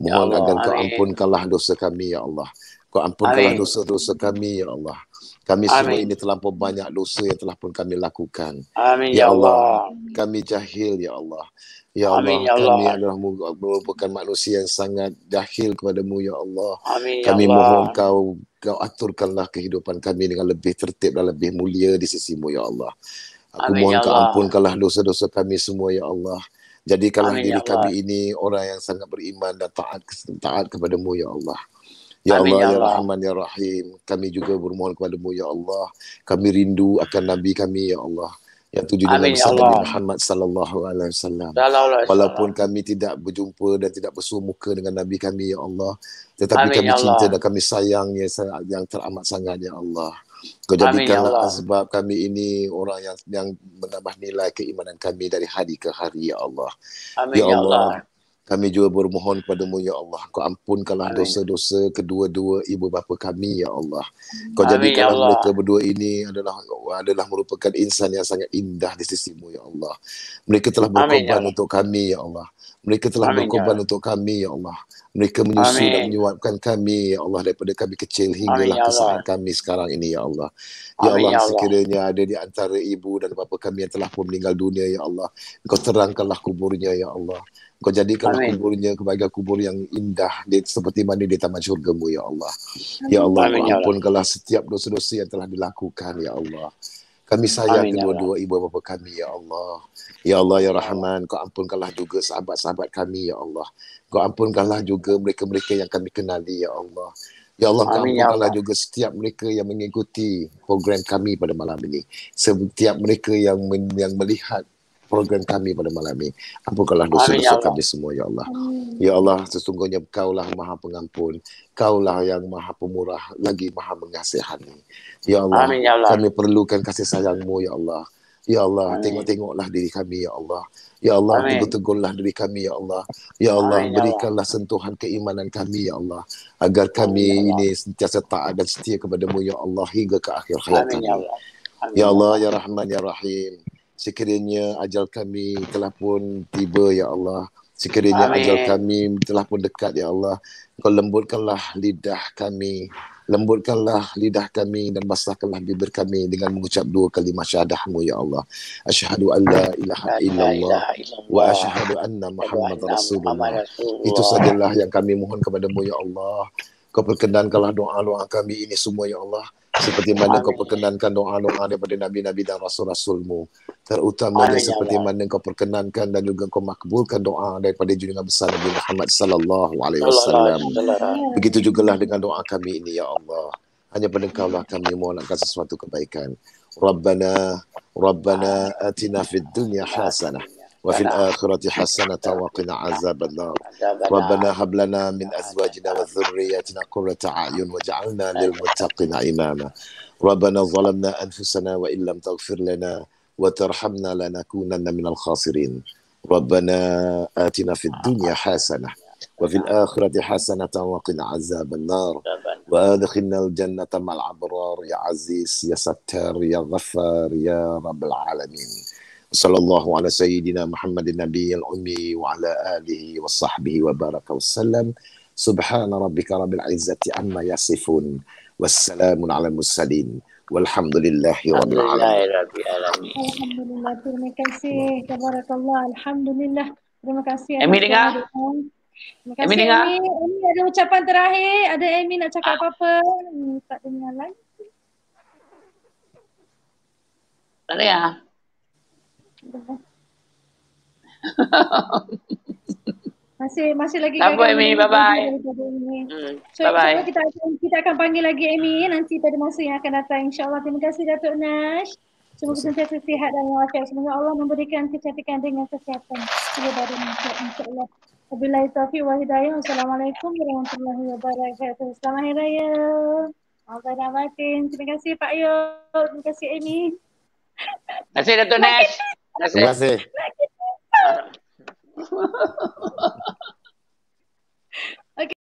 Mohon agar kau ampunkanlah dosa kami ya Allah. Kau ampunkanlah dosa-dosa kami ya Allah. Kami semua ini terlampau banyak dosa yang telah pun kami lakukan. Amin Ya Allah, kami jahil ya Allah. Ya Allah, Amin, ya Allah. kami adalah merupakan manusia yang sangat jahil kepadamu ya Allah. Amin ya Kami Allah. mohon kau aturkanlah kehidupan kami dengan lebih tertib dan lebih mulia di sisimu ya Allah. Aku Amin, mohon ya kau Allah. ampunkanlah dosa-dosa kami semua ya Allah. Jadikanlah Amin, diri ya Allah. kami ini orang yang sangat beriman dan taat kepadamu ya Allah. Ya Amin, Allah, ya ya Allah. Rahman, ya Rahim. Kami juga bermohon kepadamu, ya Allah. Kami rindu akan Nabi kami, ya Allah. Yang tujuh dengan Amin, ya besar Nabi Allah. Muhammad sallallahu alaihi wasallam. Sallallahu alaihi Walaupun wasallam. kami tidak berjumpa dan tidak bersua muka dengan Nabi kami, ya Allah. Tetapi Amin, kami ya cinta Allah. dan kami sayangnya yang teramat sangat, ya Allah. Kau Amin, ya jadikanlah Allah. asbab kami ini orang yang menambah nilai keimanan kami dari hari ke hari, ya Allah. Amin, Ya ya Allah, Allah. kami juga bermohon kepadamu ya Allah. Kau ampunkanlah Amin. dosa-dosa kedua-dua ibu bapa kami ya Allah. Kau Amin, ya jadikanlah Allah. mereka berdua ini adalah merupakan insan yang sangat indah di sisimu ya Allah. Mereka telah Amin, ya berkorban Allah. untuk kami ya Allah. Mereka telah Amin, ya berkorban Allah. untuk kami ya Allah. Mereka menyusu dan Amin. menyuapkan kami ya Allah daripada kami kecil Amin, hinggalah ya ke saat Allah. kami sekarang ini ya Allah. Ya Amin, Allah, ya Allah. sekiranya ada di antara ibu dan bapa kami yang telah pun meninggal dunia ya Allah, Engkau terangkanlah kuburnya ya Allah. Engkau jadikanlah Amin. kuburnya sebagai kubur yang indah seperti mana di taman syurga-Mu ya Allah. Ya Allah, Amin, Kau ya Allah. ampunkanlah setiap dosa-dosa yang telah dilakukan ya Allah. Kami sayang Amin, ya Allah. kedua-dua ibu bapa kami ya Allah. Ya Allah, ya Rahman, Kau ampunkanlah juga sahabat-sahabat kami ya Allah. Kau ampunkanlah juga mereka-mereka yang kami kenali ya Allah. Ya Allah, Kau Amin, ya ampunkanlah Allah. juga setiap mereka yang mengikuti program kami pada malam ini. Setiap mereka yang melihat program kami pada malam ini. Ampunkanlah Amin, ya dosa-dosa Allah. kami semua ya Allah. Amin. Ya Allah, sesungguhnya Kaulah Maha Pengampun. Kaulah yang Maha Pemurah, lagi Maha Mengasihani. Ya Allah, Amin, ya Allah. kami perlukan kasih sayang-Mu ya Allah. Ya Allah, Amin. tengok-tengoklah diri kami ya Allah. Ya Allah, Amin. tegur-tegurlah diri kami ya Allah. Ya Allah, Amin, ya Allah. berikanlah sentuhan keimanan kami ya Allah. Agar Amin, kami ya Allah. ini sentiasa taat dan setia kepada-Mu ya Allah hingga ke akhir hayat Amin, ya kami. Allah. Amin, Ya Allah, ya Rahman, ya Rahim. Sekiranya ajal kami telah pun tiba ya Allah. Sekiranya ajal Amin. kami telah pun dekat ya Allah. Kau lembutkanlah lidah kami. Lembutkanlah lidah kami dan basahkanlah bibir kami dengan mengucap dua kalimah syahadah-Mu ya Allah. Asyhadu an la ilaha La illallah ilaha wa illallah. asyhadu anna Muhammad Muhammad Rasulullah. Rasulullah. Itu sajalah yang kami mohon kepada-Mu ya Allah. Kau perkenankanlah doa-doa kami ini semua ya Allah. seperti mana kau perkenankan doa-doa daripada Nabi-Nabi dan Rasul-Rasulmu. Terutamanya seperti mana kau perkenankan dan juga kau makbulkan doa daripada junjungan besar Nabi Muhammad sallallahu alaihi wasallam. Begitu jugalah dengan doa kami ini, ya Allah. Hanya pada Engkau lah kami mohonkan sesuatu kebaikan. Rabbana atina fid dunya hasanah wa fil akhirati hasanatan wa qina azabannar. Rabbana hab lana min azwajina wa dhurriyyatina qurrata a'yun waj'alna lil muttaqina imama. Rabbana zalamna anfusana wa illam taghfir lana wa tarhamna lanakunanna minal khasirin. Rabbana atina fid dunya hasanah wa fil akhirati hasanatan wa qina azabannar. وادخلنا الجنة مع الأبرار يا عزيز يا ستار يا غفار يا رب العالمين. صلى الله على سيدنا محمد النبي الأمي وعلى آله وصحبه وبارك وسلم. سبحان ربك رب العزة عما يصفون والسلام على المرسلين والحمد لله رب العالمين. Alhamdulillah, terima kasih. Tabarakallah, alhamdulillah. Terima kasih. Amy dengar? Terima Amy kasih dengar? Amy. Amy ada ucapan terakhir. Ada Amy nak cakap apa-apa? Tak dengar lagi. Tak dengar? Masih lagi Tak apa, gagal Amy. mendengar Bye-bye. daripada Amy. So, Bye-bye. insyaAllah kita akan panggil lagi Amy nanti pada masa yang akan datang. InsyaAllah. Terima kasih Datuk Nash. Semoga sentiasa sihat dan walafiat. Semoga Allah memberikan kecantikan dengan kesihatan. InsyaAllah. Wabillahi taufiq wa hidayah. Wassalamualaikum warahmatullahi wabarakatuh. Selamat Hari Raya. Allah dan batin. Terima kasih Pak Yo. Terima kasih Amy. Terima kasih Datuk Nash. Terima kasih. Terima kasih.